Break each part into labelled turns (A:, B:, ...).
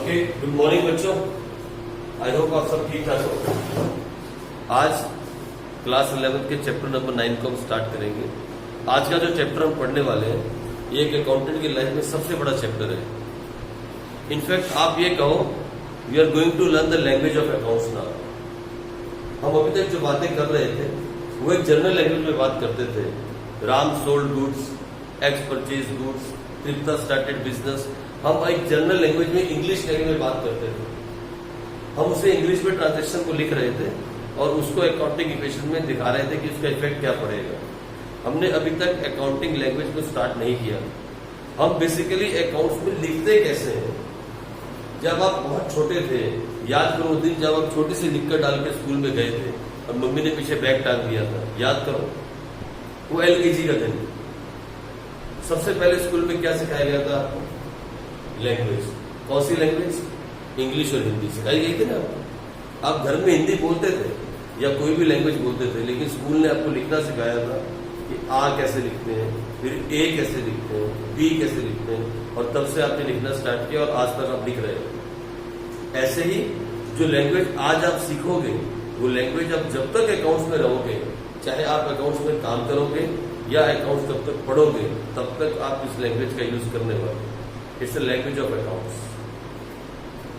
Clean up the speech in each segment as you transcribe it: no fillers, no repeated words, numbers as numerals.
A: Okay, good morning बच्चों। I hope आप सब ठीक ठाक हो। आज क्लास 11 के चैप्टर नंबर 9 को हम स्टार्ट करेंगे। आज का जो चैप्टर हम पढ़ने वाले हैं ये एक अकाउंटेंट की लाइफ में सबसे बड़ा चैप्टर है। इनफैक्ट आप ये कहो we are going to learn the language of accounts now. हम अभी तक जो बातें कर रहे थे वो एक जनरल लैंग्वेज में बात करते थे। Ram sold goods, x purchase goods, Tripta started business. हम एक जनरल लैंग्वेज में इंग्लिश लैंग्वेज में बात करते थे। हम उसे इंग्लिश में ट्रांजेक्शन को लिख रहे थे और उसको अकाउंटिंग इक्वेशन में दिखा रहे थे कि उसका इफेक्ट क्या पड़ेगा। हमने अभी तक अकाउंटिंग लैंग्वेज को स्टार्ट नहीं किया। हम बेसिकली अकाउंट्स में लिखते कैसे हैं। जब आप बहुत छोटे थे, याद करो उस दिन जब आप छोटी सी लिखकर डाल के स्कूल में गए थे और मम्मी ने पीछे बैग टांग दिया था, याद करो वो LKG का दिन। सबसे पहले स्कूल में क्या सिखाया गया था आपको? लैंग्वेज। कौन सी लैंग्वेज? इंग्लिश और हिंदी सिखाई गई थी ना आपको। आप घर में हिंदी बोलते थे या कोई भी लैंग्वेज बोलते थे, लेकिन स्कूल ने आपको लिखना सिखाया था कि आ कैसे लिखते हैं, फिर ए कैसे लिखते हैं, बी कैसे लिखते हैं, और तब से आपने लिखना स्टार्ट किया और आज तक आप लिख रहे हो। ऐसे ही जो लैंग्वेज आज आप सीखोगे वो लैंग्वेज आप जब तक अकाउंट्स में रहोगे, चाहे आप अकाउंट्स में काम करोगे या अकाउंट्स तब तक पढ़ोगे, तब तक आप इस लैंग्वेज का यूज करने वाले। It's a language of accounts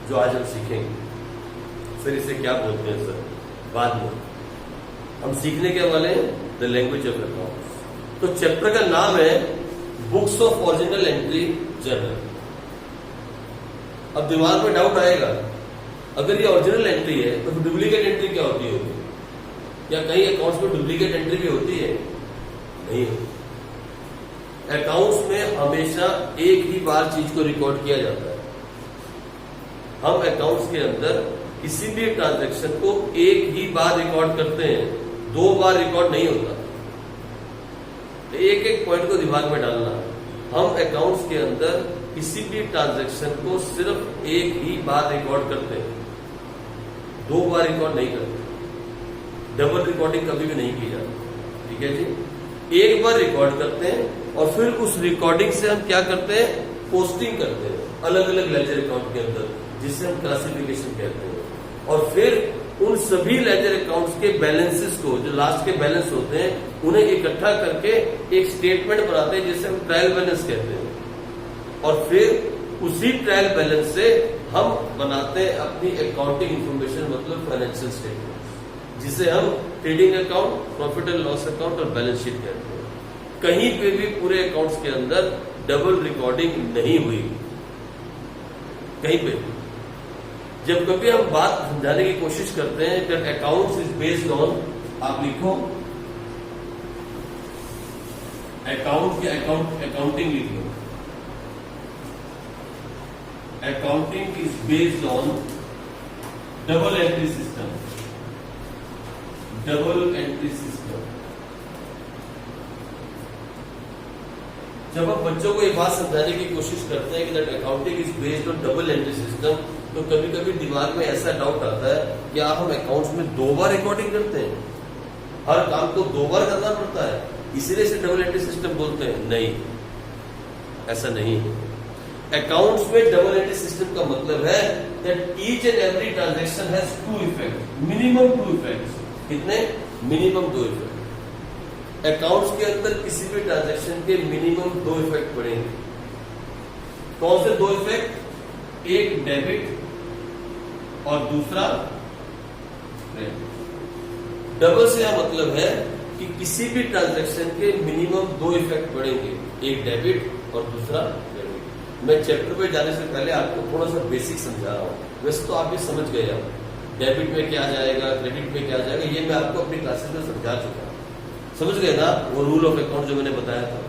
A: जो आज हम सीखेंगे। सर इसे क्या बोलते हैं सर? बाद में हम सीखने के वाले हैं द लैंग्वेज ऑफ अकाउंट्स। तो चैप्टर का नाम है books of original entry journal. अब दिमाग में डाउट आएगा, अगर ये ओरिजिनल एंट्री है तो डुप्लीकेट एंट्री क्या होती होगी? या कहीं अकाउंट्स में डुप्लीकेट एंट्री भी होती है? नहीं होती। अकाउंट्स में हमेशा एक ही बार चीज को रिकॉर्ड किया जाता है। हम अकाउंट्स के अंदर किसी भी ट्रांजैक्शन को एक ही बार रिकॉर्ड करते हैं, 2 बार रिकॉर्ड नहीं होता। एक एक पॉइंट को दिमाग में डालना। हम अकाउंट्स के अंदर किसी भी ट्रांजैक्शन को सिर्फ एक ही बार रिकॉर्ड करते हैं, 2 बार रिकॉर्ड नहीं करते। डबल रिकॉर्डिंग कभी भी नहीं की जाती। ठीक है जी। एक बार रिकॉर्ड करते हैं और फिर उस रिकॉर्डिंग से हम क्या करते हैं? पोस्टिंग करते हैं अलग अलग लेजर अकाउंट के अंदर, जिसे हम क्लासिफिकेशन कहते हैं। और फिर उन सभी लेजर अकाउंट्स के बैलेंसेस को, जो लास्ट के बैलेंस होते हैं, उन्हें इकट्ठा करके एक स्टेटमेंट बनाते हैं जिसे हम ट्रायल बैलेंस कहते हैं। और फिर उसी ट्रायल बैलेंस से हम बनाते हैं अपनी अकाउंटिंग इंफॉर्मेशन, मतलब फाइनेंशियल स्टेटमेंट, जिसे हम trading account, profit and loss account और बैलेंस शीट कहते हैं। कहीं पे भी पूरे अकाउंट्स के अंदर डबल रिकॉर्डिंग नहीं हुई, कहीं पे। जब कभी हम बात समझाने की कोशिश करते हैं कि अकाउंट्स इज बेस्ड ऑन, आप लिखो अकाउंट या अकाउंटिंग लिखो। Accounting is based on double entry system. Double entry system. जब हम बच्चों को ये बात समझाने की कोशिश करते हैं कि that accounting is based on double entry system, तो कभी कभी दिमाग में ऐसा डाउट आता है कि आप हम अकाउंट्स में 2 बार रिकॉर्डिंग करते हैं, हर काम को 2 बार करना पड़ता है, इसीलिए इसे डबल एंट्री सिस्टम बोलते हैं। नहीं, ऐसा नहीं है। अकाउंट्स में डबल एंट्री सिस्टम का मतलब है that each and every transaction has 2 effect, minimum 2 effect. कितने? Minimum 2 effect. अकाउंट्स के अंदर किसी भी ट्रांजैक्शन के मिनिमम 2 इफेक्ट पड़ेंगे। कौन से 2 इफेक्ट? एक डेबिट और दूसरा क्रेडिट। डबल से यह मतलब है कि किसी भी ट्रांजैक्शन के मिनिमम 2 इफेक्ट पड़ेंगे, एक डेबिट और दूसरा क्रेडिट। मैं चैप्टर पे जाने से पहले आपको थोड़ा सा बेसिक समझा रहा हूं। वैसे तो आप भी समझ गए हो डेबिट में क्या जाएगा, क्रेडिट में क्या जाएगा, ये मैं आपको अपनी क्लासेस में समझा चुका हूं। समझ गए ना वो रूल ऑफ अकाउंट जो मैंने बताया था?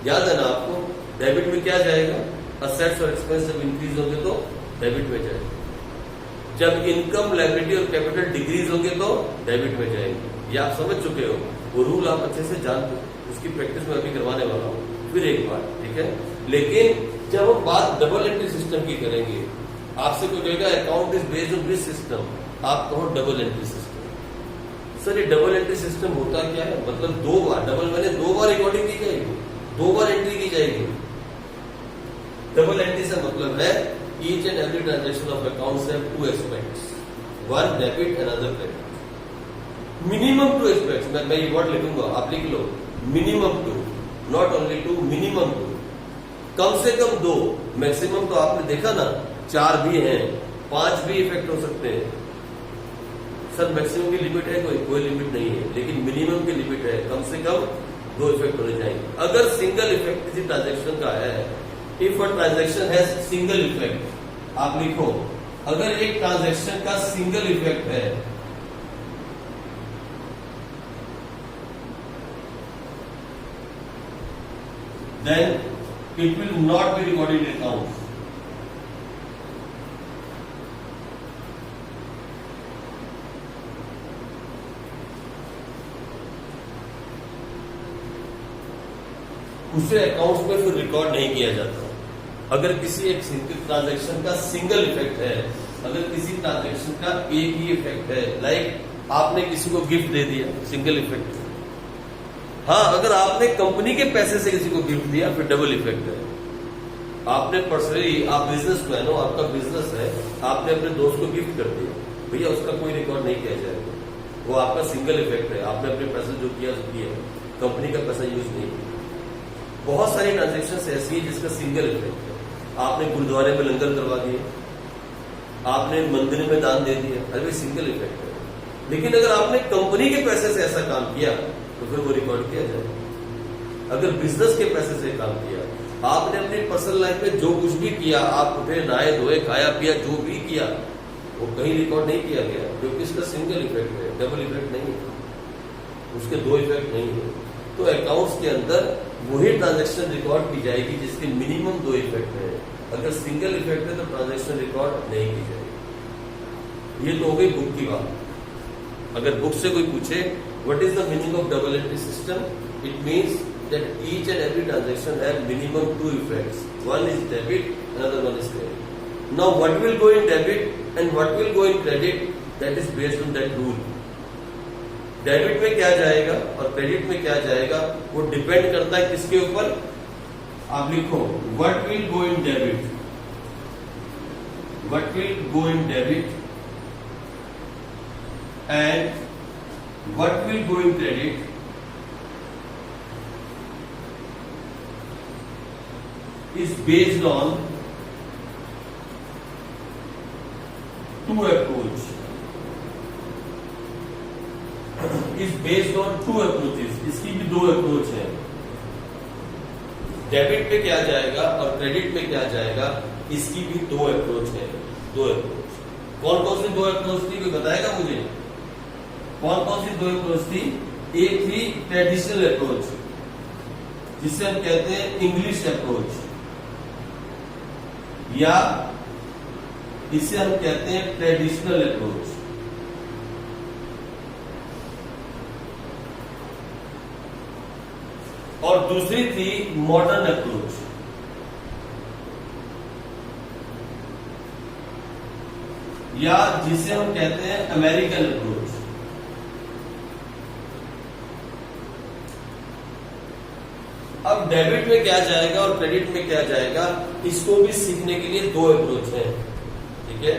A: याद है ना आपको? डेबिट में क्या जाएगा? असेट्स और एक्सपेंस जब इंक्रीज होंगे तो डेबिट में जाएगा। जब इनकम, लायबिलिटी और कैपिटल डिक्रीज होंगे तो डेबिट में जाएंगे। ये आप समझ चुके हो, वो रूल आप अच्छे से जानते हो। उसकी प्रैक्टिस मैं अभी करवाने वाला हूँ फिर एक बार, ठीक है। लेकिन जब हम बात डबल एंट्री सिस्टम की करेंगे, आपसे कोई कहेगा account is based on this system, आप कहो डबल एंट्री सिस्टम। सर ये डबल एंट्री सिस्टम होता क्या है? मतलब 2 बार, डबल मैंने 2 बार रिकॉर्डिंग की जाएगी, 2 बार एंट्री की जाएगी। डबल एंट्री से मतलब है each and every transaction of accounts have two aspects, one debit another credit. Minimum two aspects, मैं ये वर्ड लिखूंगा, आप लिख लो, minimum two, not only two, minimum two, कम से कम दो, मैक्सिमम तो आपने देखा ना 4 भी हैं, 5 भी इफेक्ट हो सकते हैं। सर मैक्सिमम की लिमिट है, कोई लिमिट नहीं है, लेकिन मिनिमम की लिमिट है, कम से कम 2 इफेक्ट होने चाहिए। अगर सिंगल इफेक्ट किसी ट्रांजेक्शन का है, if a transaction has single effect, आप लिखो, अगर एक ट्रांजेक्शन का सिंगल इफेक्ट है, then it will not be recorded in accounts. उसे अकाउंट्स में फिर रिकॉर्ड नहीं किया जाता। अगर किसी एक सिंगल ट्रांजैक्शन का सिंगल इफेक्ट है, अगर किसी ट्रांजैक्शन का एक ही इफेक्ट है, लाइक आपने किसी को गिफ्ट दे दिया, सिंगल इफेक्ट है। हाँ, अगर आपने कंपनी के पैसे से किसी को गिफ्ट दिया, फिर डबल इफेक्ट है। आपने पर्सनली, आप बिजनेसमैन हो, आपका बिजनेस है, आपने अपने दोस्त को गिफ्ट कर दिया, भैया उसका कोई रिकॉर्ड नहीं किया जाएगा, वो आपका सिंगल इफेक्ट है। आपने अपने पैसे जो किया सो किया, कंपनी का पैसा यूज नहीं किया। बहुत सारी ट्रांजेक्शन ऐसी है जिसका सिंगल इफेक्ट है। आपने गुरुद्वारे में लंगर करवा दिए, आपने मंदिर में दान दे दिया, अरे सिंगल इफेक्ट है। लेकिन अगर आपने कंपनी के पैसे से ऐसा काम किया तो फिर वो रिकॉर्ड किया जाए। अगर बिजनेस के पैसे से काम किया, आपने अपनी पर्सनल लाइफ में जो कुछ भी किया, आप उठे, नहाए धोए, खाया पिया, जो भी किया, वो कहीं रिकॉर्ड नहीं किया गया, क्योंकि इसका सिंगल इफेक्ट है, डबल इफेक्ट नहीं है, उसके 2 इफेक्ट नहीं है। तो अकाउंट्स के अंदर वही ट्रांजैक्शन रिकॉर्ड की जाएगी जिसके मिनिमम 2 इफेक्ट है। अगर सिंगल इफेक्ट है तो ट्रांजैक्शन रिकॉर्ड नहीं की जाएगी। ये तो हो गई बुक की बात। अगर बुक से कोई पूछे what is the meaning of double entry system, it means that each and every transaction have minimum 2 effects, one is debit, another one is credit. Now what will go in debit and what will go in credit, that is based on that rule. Debit में क्या जाएगा और credit में क्या जाएगा, वो depend करता है किसके ऊपर। आप लिखो, what will go in debit, what will go in debit and what will go in credit is based on 2 approach, is based on 2 approaches. इसकी भी 2 अप्रोच है। डेबिट पे क्या जाएगा और क्रेडिट पे क्या जाएगा, इसकी भी 2 अप्रोच है। 2 अप्रोच कौन कौन सी 2 अप्रोच थी, कोई बताएगा मुझे? कौन कौन सी 2 अप्रोच थी? एक थी ट्रेडिशनल अप्रोच, जिसे हम कहते हैं इंग्लिश अप्रोच, या इसे हम कहते हैं ट्रेडिशनल अप्रोच। और दूसरी थी मॉडर्न अप्रोच, या जिसे हम कहते हैं अमेरिकन अप्रोच। अब डेबिट में क्या जाएगा और क्रेडिट में क्या जाएगा, इसको भी सीखने के लिए 2 अप्रोच हैं, ठीक है?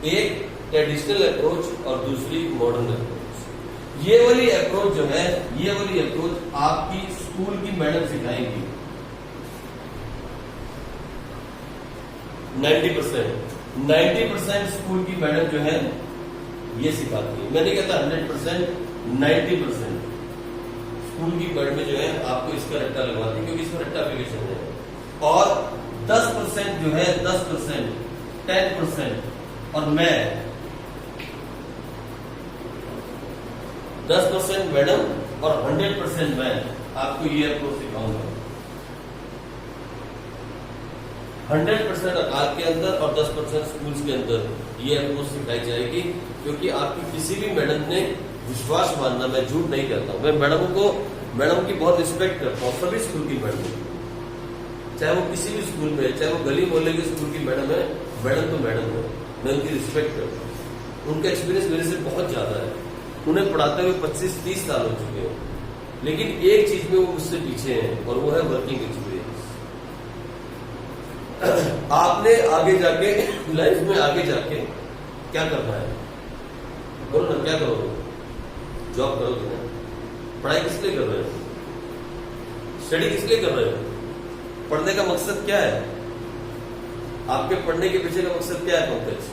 A: एक ट्रेडिशनल अप्रोच और दूसरी मॉडर्न अप्रोच। ये वाली अप्रोच जो है, ये वाली अप्रोच आपकी स्कूल की मैडम सिखाएंगी 90% स्कूल की मैडम जो है ये सिखाती है। मैं नहीं कहता 100%, 90% स्कूल की मैडम में जो है आपको इसका रट्टा लगवाती है, क्योंकि इसमें रट्टा एप्लीकेशन है। और 10% जो है, 10%, 10% और मैं 10% मैडम और 100% मैं आपको ये अप्रोच सिखाऊंगा। 100% अकाल के अंदर और 10% स्कूल्स के अंदर ये अप्रोच सिखाई जाएगी, क्योंकि आपकी किसी भी मैडम ने विश्वास मानना, मैं झूठ नहीं कहता हूं, मैं मैडम की बहुत रिस्पेक्ट करता हूं, सभी स्कूल की मैडम, चाहे वो किसी भी स्कूल में, चाहे वो गली मोहल्ले की स्कूल की मैडम है, मैडम तो मैडम है, मैं उनकी रिस्पेक्ट करता हूं। उनका एक्सपीरियंस मेरे से बहुत ज्यादा है, उन्हें पढ़ाते हुए 25-30 साल हो चुके हैं, लेकिन एक चीज में वो मुझसे पीछे हैं और वो है वर्किंग एक्सपीरियंस। आपने आगे जाके लाइफ में आगे जाके क्या करना है? बोलो ना, क्या करोगे? जॉब करोगे ना? पढ़ाई किस लिए कर रहे हो? स्टडी किस लिए कर रहे हो? पढ़ने का मकसद क्या है? आपके पढ़ने के पीछे का मकसद क्या है पंकज?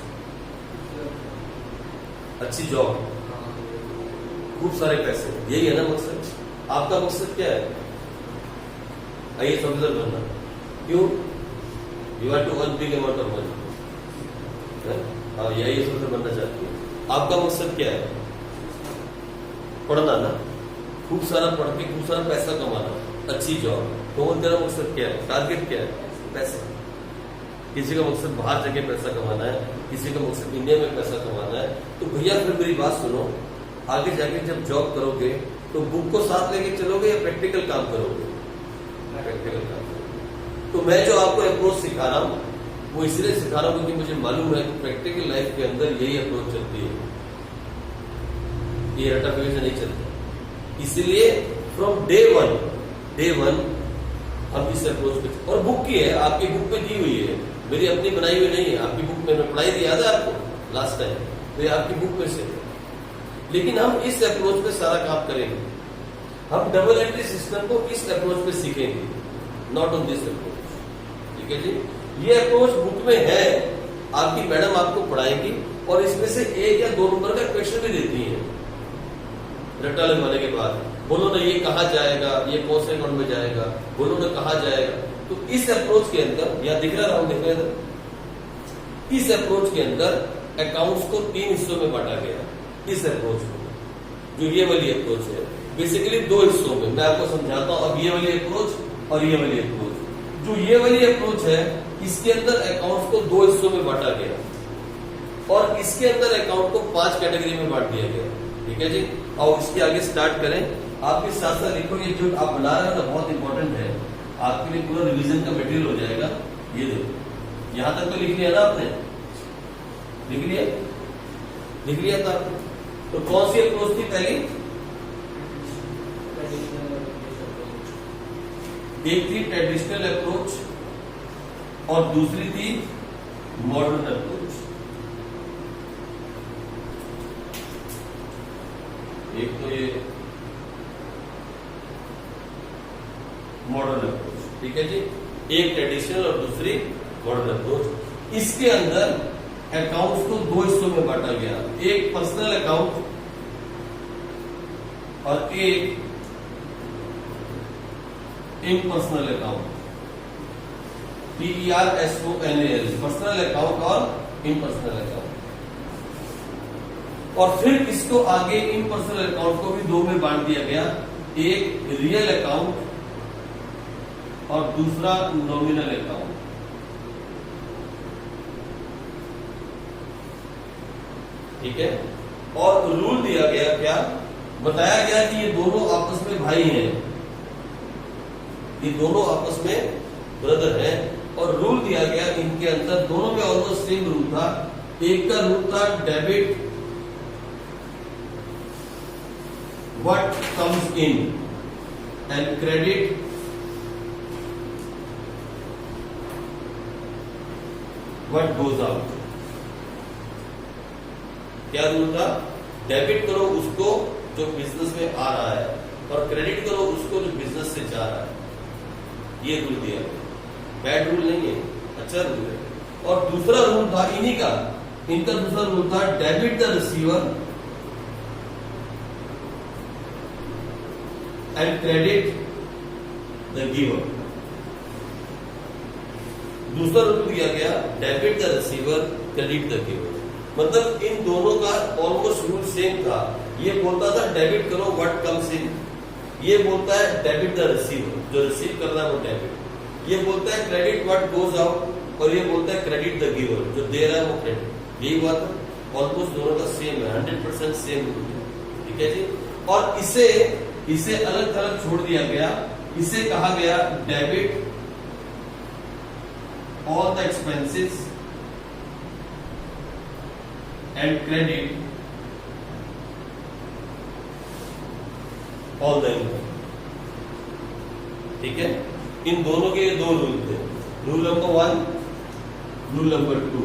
A: अच्छी जॉब, खूब सारे पैसे, यही है ना मकसद? आपका मकसद क्या है? आईएएस ऑफिसर बनना। क्यों? You are to earn big amount of money. हाँ, ये आईएएस ऑफिसर बनना चाहती है। आपका मकसद क्या है? पढ़ना ना, खूब सारा पढ़ के खूब सारा पैसा कमाना, अच्छी जॉब। तो तेरा मकसद क्या है? टारगेट क्या है? पैसा। किसी का मकसद बाहर जाके पैसा कमाना है, किसी का मकसद इंडिया में पैसा कमाना है। तो भैया फिर मेरी बात सुनो, आगे जाके जब जॉब करोगे तो बुक को साथ लेके चलोगे या प्रैक्टिकल काम करोगे? प्रैक्टिकल काम करोगे। तो मैं जो आपको अप्रोच सिखा रहा हूं वो इसलिए सिखा रहा हूं क्योंकि मुझे मालूम है कि प्रैक्टिकल लाइफ के अंदर यही अप्रोच चलती है, ये रटा से नहीं चलता। इसलिए फ्रॉम डे वन हम इस अप्रोच पे, और बुक की है, आपकी बुक पे दी हुई है, मेरी अपनी बनाई हुई नहीं है। आपकी बुक में मैं पढ़ाई थी, याद है आपको लास्ट टाइम? तो ये आपकी बुक में से है। लेकिन हम इस अप्रोच पे सारा काम करेंगे। हम डबल एंट्री सिस्टम को इस अप्रोच पे सीखेंगे, नॉट ऑन दिस अप्रोच। ठीक है जी? ये अप्रोच बुक में है, आपकी मैडम आपको पढ़ाएंगी और इसमें से 1 या 2 नंबर का क्वेश्चन भी देती है रट्टा लगवाने के बाद। बोलो ना ये कहाँ जाएगा, ये कौन से अकाउंट में जाएगा, बोलो ना कहाँ जाएगा। तो इस अप्रोच के अंदर, या दिख रहा हूं, दिख रहा है, इस अप्रोच के अंदर अकाउंट्स को 3 हिस्सों में बांटा गया। इस अप्रोच को, जो ये वाली अप्रोच है, बेसिकली 2 हिस्सों में मैं आपको समझाता हूं। अब ये वाली अप्रोच और ये वाली अप्रोच। जो ये वाली अप्रोच है, इसके अंदर अकाउंट्स को 2 हिस्सों में बांटा गया और इसके अंदर अकाउंट को 5 कैटेगरी में बांट दिया गया। ठीक है जी? और इसके आगे स्टार्ट करें। आप भी साथ साथ लिखो, ये जो आप बना रहे हो ना बहुत इंपॉर्टेंट है, आपके लिए पूरा रिवीजन का मटेरियल हो जाएगा। ये देखो, यहां तक तो लिख लिया ना आपने? लिख लिया? लिख लिया था आपने? तो कौन सी अप्रोच थी पहली? एक थी ट्रेडिशनल अप्रोच और दूसरी थी मॉडर्न अप्रोच। एक तो ये मॉडर्न अप्रोच, ठीक है जी? एक ट्रेडिशनल और दूसरी मॉडर्न अप्रोच। इसके अंदर अकाउंट्स को 2 हिस्सों में बांटा गया, एक पर्सनल अकाउंट और एक impersonal account. PERSONAL, personal account और इम्पर्सनल अकाउंट। और फिर इसको आगे इम्पर्सनल अकाउंट को भी 2 में बांट दिया गया, एक रियल अकाउंट और दूसरा नॉमिनल अकाउंट। ठीक है? और रूल दिया गया, क्या बताया गया कि ये दोनों आपस में भाई हैं, ये दोनों आपस में ब्रदर हैं। और रूल दिया गया इनके अंदर, दोनों में ऑलमोस्ट सेम रूल था। एक का रूल था debit what comes in and credit what goes out. क्या रूल था? डेबिट करो उसको जो बिजनेस में आ रहा है और क्रेडिट करो उसको जो बिजनेस से जा रहा है। ये रूल दिया गया, बैड रूल नहीं है, अच्छा रूल है। और दूसरा रूल था इन्हीं का, इनका दूसरा रूल था debit the receiver and credit the giver. दूसरा रूल दिया गया debit the receiver credit the giver. मतलब इन दोनों का ऑलमोस्ट रूल सेम था। ये बोलता था डेबिट करो व्हाट कम्स इन, ये बोलता है डेबिट द रिसीवर, जो रिसीव कर रहा है वो डेबिट। ये बोलता है क्रेडिट व्हाट गोज आउट और ये बोलता है क्रेडिट द गिवर, जो दे रहा है वो क्रेडिट। यही बात है, ऑलमोस्ट दोनों का सेम है, 100% सेम रूल है। ठीक है जी? और इसे अलग थलग छोड़ दिया गया। इसे कहा गया debit all the expenses and credit all the income. ठीक है? इन दोनों के 2 रूल थे। रूल नंबर 1, रूल नंबर 2,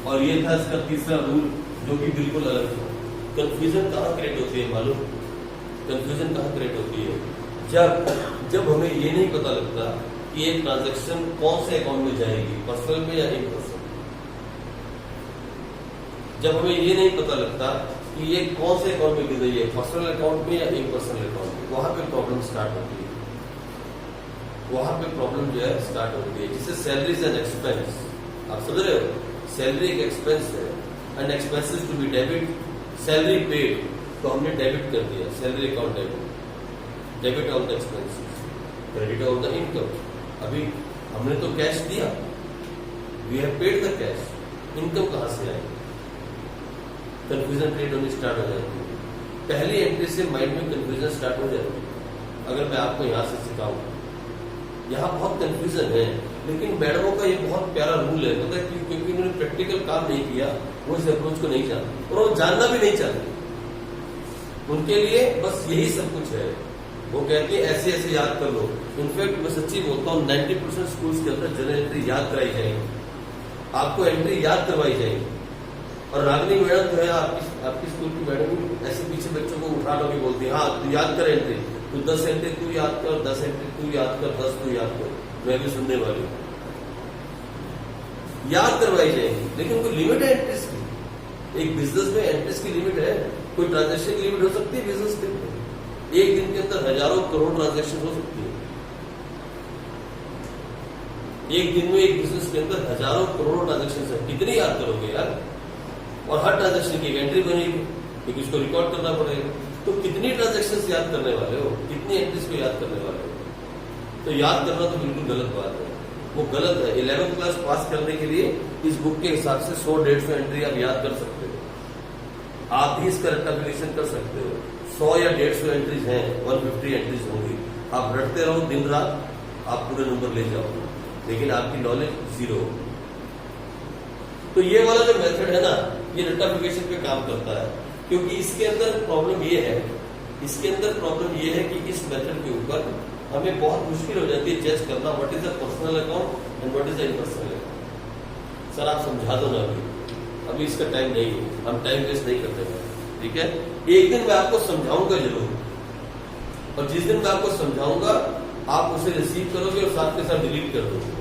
A: और ये था इसका तीसरा रूल जो कि बिल्कुल अलग था। कंफ्यूजन कहाँ क्रिएट होती है मालूम? कंफ्यूजन कहाँ क्रिएट होती है? जब हमें ये नहीं पता लगता कि एक ट्रांजैक्शन कौन से अकाउंट में जाएगी, पर्सनल में या इम्पर्सनल। जब हमें ये नहीं पता लगता कि ये कौन से अकाउंट में गिर रही है, पर्सनल अकाउंट में या इम्पर्सनल अकाउंट में, वहां पे प्रॉब्लम स्टार्ट होती है। वहां पे प्रॉब्लम जो है स्टार्ट होती है। जिससे सैलरीज एंड एक्सपेंस, आप समझ रहे हो, सैलरी एक एक्सपेंस है and expenses to be debit, salary paid तो हमने डेबिट कर दिया, salary account debit of the expenses, credit of the income. अभी हमने तो कैश दिया, we have paid the cash, income कहां से आई? कंफ्यूजन क्रिएट होनी स्टार्ट हो जाती है। पहली एंट्री से माइंड में कंफ्यूजन स्टार्ट हो जाती है। अगर मैं आपको यहां से सिखाऊं, यहाँ बहुत कंफ्यूजन है, लेकिन मैडमों का ये बहुत प्यारा रूल है, पता है क्यों? क्योंकि उन्होंने प्रैक्टिकल काम नहीं किया, वो इस अप्रोच को नहीं जानते और वो जानना भी नहीं चाहते। उनके लिए बस यही सब कुछ है। वो कहती है ऐसे ऐसे याद कर लो। इनफैक्ट मैं सच्ची बोलता हूँ 90% स्कूल्स के अंदर जनरल एंट्री याद कराई जाएगी, आपको एंट्री याद करवाई जाएगी। और रागनी मैडम जो है आपकी स्कूल की मैडम ऐसे पीछे बच्चों को उठा लो के बोलती है, हाँ तू याद कर एंट्री, तू 10 एंट्री तू याद कर, 10 एंट्री तू याद कर, 10 तू याद कर। मैं भी सुनने वाली हूँ, याद करवाई जाएगी, लेकिन कोई लिमिट है एंट्रीज की। एक बिजनेस में एंट्रीज की लिमिट है, कोई ट्रांजेक्शन की लिमिट हो सकती है बिजनेस के अंदर। एक दिन के अंदर हजारों करोड़ ट्रांजैक्शन हो सकती है। एक दिन में एक बिजनेस के अंदर हजारों करोड़ ट्रांजैक्शन है, कितनी याद करोगे यार? और हर ट्रांजैक्शन की एंट्री बनेगी, क्योंकि उसको रिकॉर्ड करना पड़ेगा। तो कितनी ट्रांजैक्शन याद करने वाले हो, कितनी एंट्रीज को याद करने वाले हो? तो याद करना तो बिल्कुल गलत बात है, वो गलत है। 11th क्लास पास करने के लिए इस बुक के हिसाब से 100-150 एंट्री आप याद कर सकते हो। आप भी इसका कैलकुलेशन कर सकते हो। 100 या 150 एंट्रीज हैं, 150 एंट्रीज होंगी। आप रटते रहो दिन रात, आप पूरे नंबर ले जाओ, लेकिन आपकी नॉलेज जीरो। तो ये वाला जो मेथड है ना, ये रट्टाफिकेशन पे काम करता है, क्योंकि इसके अंदर प्रॉब्लम ये है, कि इस मेथड के ऊपर हमें बहुत मुश्किल हो जाती है जज करना what is a personal account and what is a impersonal account. Sir आप समझा दो ना, अभी इसका टाइम नहीं है, हम टाइम वेस्ट नहीं करते, ठीक है? एक दिन मैं आपको समझाऊंगा जरूर, और जिस दिन मैं आपको समझाऊंगा आप उसे रिसीव करोगे और साथ के साथ डिलीट कर दोगे,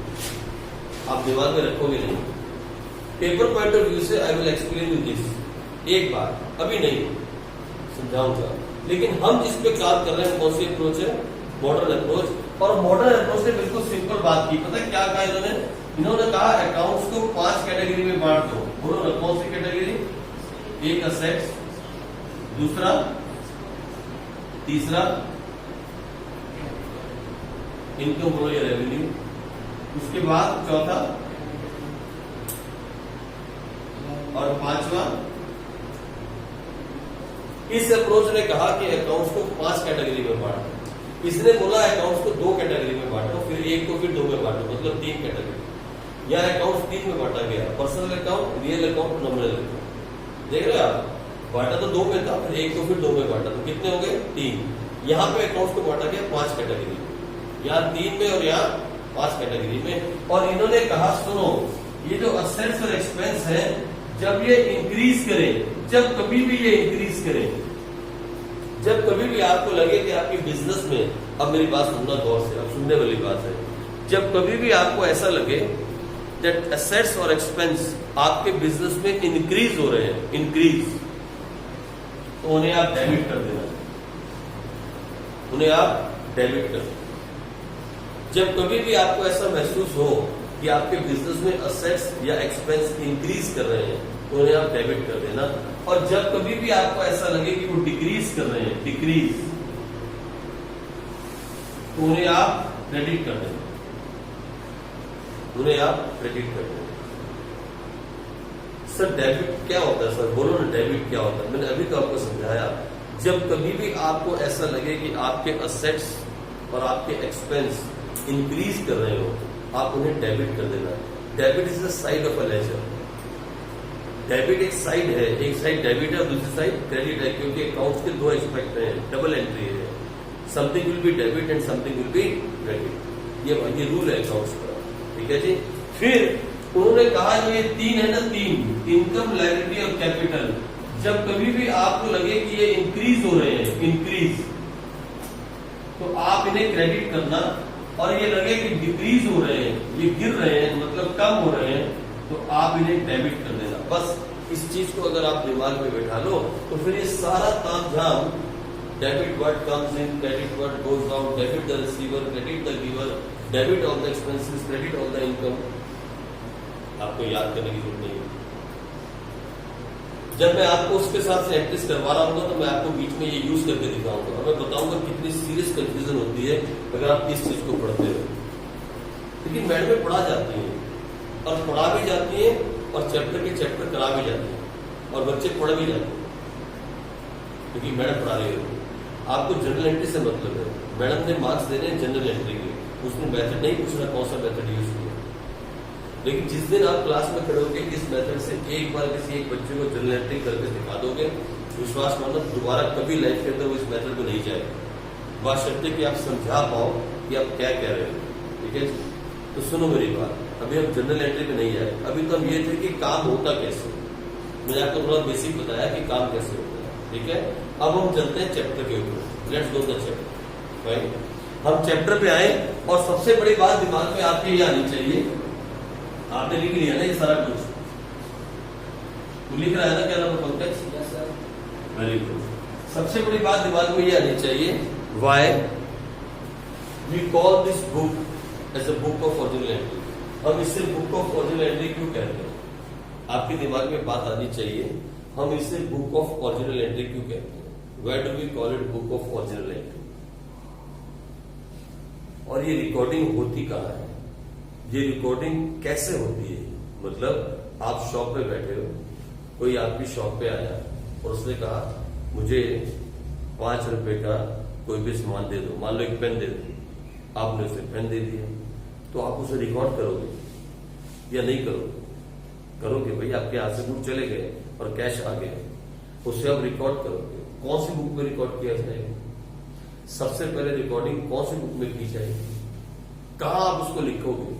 A: आप दिमाग में रखोगे नहीं। पेपर पॉइंट ऑफ व्यू से I will explain you this, एक बार, अभी नहीं समझाऊंगा। लेकिन हम जिस पे काम कर रहे हैं कौन सी अप्रोच है? Modern approach. और मॉडर्न अप्रोच ने बिल्कुल सिंपल बात की, पता है क्या कहा इन्होंने कहा अकाउंट्स को 5 कैटेगरी में बांट दो। बोलो ना कौन सी कैटेगरी? एक असेट्स, दूसरा, तीसरा इनकम बोलो या रेवेन्यू, उसके बाद चौथा और पांचवा। इस अप्रोच ने कहा कि अकाउंट्स को 5 कैटेगरी में बांटो। इसने बोला अकाउंट्स को 2 कैटेगरी में बांटो, फिर एक को फिर 2 में बांटो, मतलब 3 कैटेगरी। यह अकाउंट्स 3 में बांटा गया, personal account, real account, nominal account. देख रहे हो आप, बांटा तो 2 में था, फिर एक को फिर 2 में बांटा, तो कितने हो गए? 3। यहाँ पे अकाउंट्स को बांटा गया 5 कैटेगरी, यहाँ 3 में और यहाँ 5 कैटेगरी में। और इन्होंने कहा सुनो, ये जो असेट्स और एक्सपेंस है, जब ये इंक्रीज करे, जब कभी भी ये इंक्रीज करे, जब कभी भी आपको लगे कि आपकी बिजनेस में, अब मेरी बात सुनना गौर से, अब सुनने वाली बात है, जब कभी भी आपको ऐसा लगे दैट एसेट्स और एक्सपेंस आपके बिजनेस में इंक्रीज हो रहे हैं, इंक्रीज, तो उन्हें आप डेबिट कर देना, उन्हें आप डेबिट कर देना। जब कभी भी आपको ऐसा महसूस हो कि आपके बिजनेस में असेट्स या एक्सपेंस इंक्रीज कर रहे हैं, तो उन्हें आप डेबिट कर देना। और जब कभी भी आपको ऐसा लगे कि वो डिक्रीज कर रहे हैं, डिक्रीज, तो उन्हें आप क्रेडिट कर देना, उन्हें आप क्रेडिट कर देना। सर डेबिट क्या होता है? सर बोलो ना, डेबिट क्या होता है? मैंने अभी तो आपको समझाया। जब कभी भी आपको ऐसा लगे कि आपके असेट्स और आपके एक्सपेंस इंक्रीज कर रहे हो, आप उन्हें डेबिट कर देना। Debit is the side of a ledger. Debit एक साइड है, एक साइड डेबिट है और दूसरी साइड क्रेडिट है, क्योंकि अकाउंट्स के 2 एस्पेक्ट हैं, डबल एंट्री है। Something will be debit and something will be credit, ये रूल है अकाउंट्स का, ठीक है जी। फिर उन्होंने कहा ये तीन है ना, तीन, इनकम, लायबिलिटी और कैपिटल, जब कभी भी आपको लगे कि ये इंक्रीज हो रहे हैं, इंक्रीज, तो आप इन्हें क्रेडिट करना, और ये लगे कि डिक्रीज हो रहे हैं, ये गिर रहे हैं, मतलब कम हो रहे हैं, तो आप इन्हें डेबिट कर देना। बस इस चीज को अगर आप दिमाग में बैठा लो तो फिर ये सारा तामझाम, debit what comes in, credit what goes out, debit the receiver, credit the giver, debit all the expenses, credit all the income, आपको याद करने की जरूरत नहीं है। जब मैं आपको उसके साथ से प्रैक्टिस करवा रहा हूँ तो मैं आपको बीच में ये यूज करके दिखाऊंगा, और मैं बताऊंगा कितनी सीरियस कंफ्यूजन होती है अगर आप इस चीज को पढ़ते हो। लेकिन मैडमें पढ़ा जाती है, और पढ़ा भी जाती है, और चैप्टर के चैप्टर करा भी जाते हैं, और बच्चे पढ़ भी जाते हैं, क्योंकि मैडम पढ़ा रही होती है। आपको जनरल एंट्री से मतलब है, मैडम ने मार्क्स देने हैं जनरल एंट्री के, उसने मेथड नहीं पूछना कौन सा मेथड यूज किया। लेकिन जिस दिन आप क्लास में खड़े होगे इस मेथड से एक बार किसी एक बच्चे को जनरल एंट्री करके दिखा दोगे, विश्वास मानो दोबारा कभी लाइफ के अंदर वो इस मेथड को नहीं जाएगा। बात शर्त है कि आप समझा पाओ कि आप क्या कह रहे हो। ठीक है, तो सुनो मेरी बात, अभी हम जनरल एंट्री पे नहीं जाए। अभी तो हम ये थे कि काम होता कैसे, मैंने आपको थोड़ा बेसिक बताया कि काम कैसे होता है। ठीक है, अब हम चलते हैं चैप्टर के ऊपर। Let's go the chapter. Right, हम चैप्टर पे आए, और सबसे बड़ी बात दिमाग में आपके ये आनी चाहिए, आपने लिख लिया ना ये सारा कुछ, तो लिख रहा है ना, क्या नाम है, कॉन्टेक्स्ट। Very good. सबसे बड़ी बात दिमाग में ये आनी चाहिए, why we call this book as a book of original entry. हम इसे बुक ऑफ ओरिजिनल एंट्री क्यों कहते हैं, आपके दिमाग में बात आनी चाहिए, हम इसे बुक ऑफ ओरिजिनल एंट्री क्यों कहते हैं, why do we call it book of original entry. और ये रिकॉर्डिंग होती कहाँ है, ये रिकॉर्डिंग कैसे होती है। मतलब आप शॉप पे बैठे हो, कोई आपकी शॉप पे आया और उसने कहा मुझे 5 रुपए का कोई भी सामान दे दो, मान लो एक पेन दे दो, आपने उसे पेन दे दिया, तो आप उसे रिकॉर्ड करोगे या नहीं करोगे, करोगे भाई, आपके हाथ से बुक चले गए और कैश आ गया, उसे आप रिकॉर्ड करोगे। कौन सी बुक में रिकॉर्ड किया जाएगा, सबसे पहले रिकॉर्डिंग कौन सी बुक में की जाएगी, कहां आप उसको लिखोगे,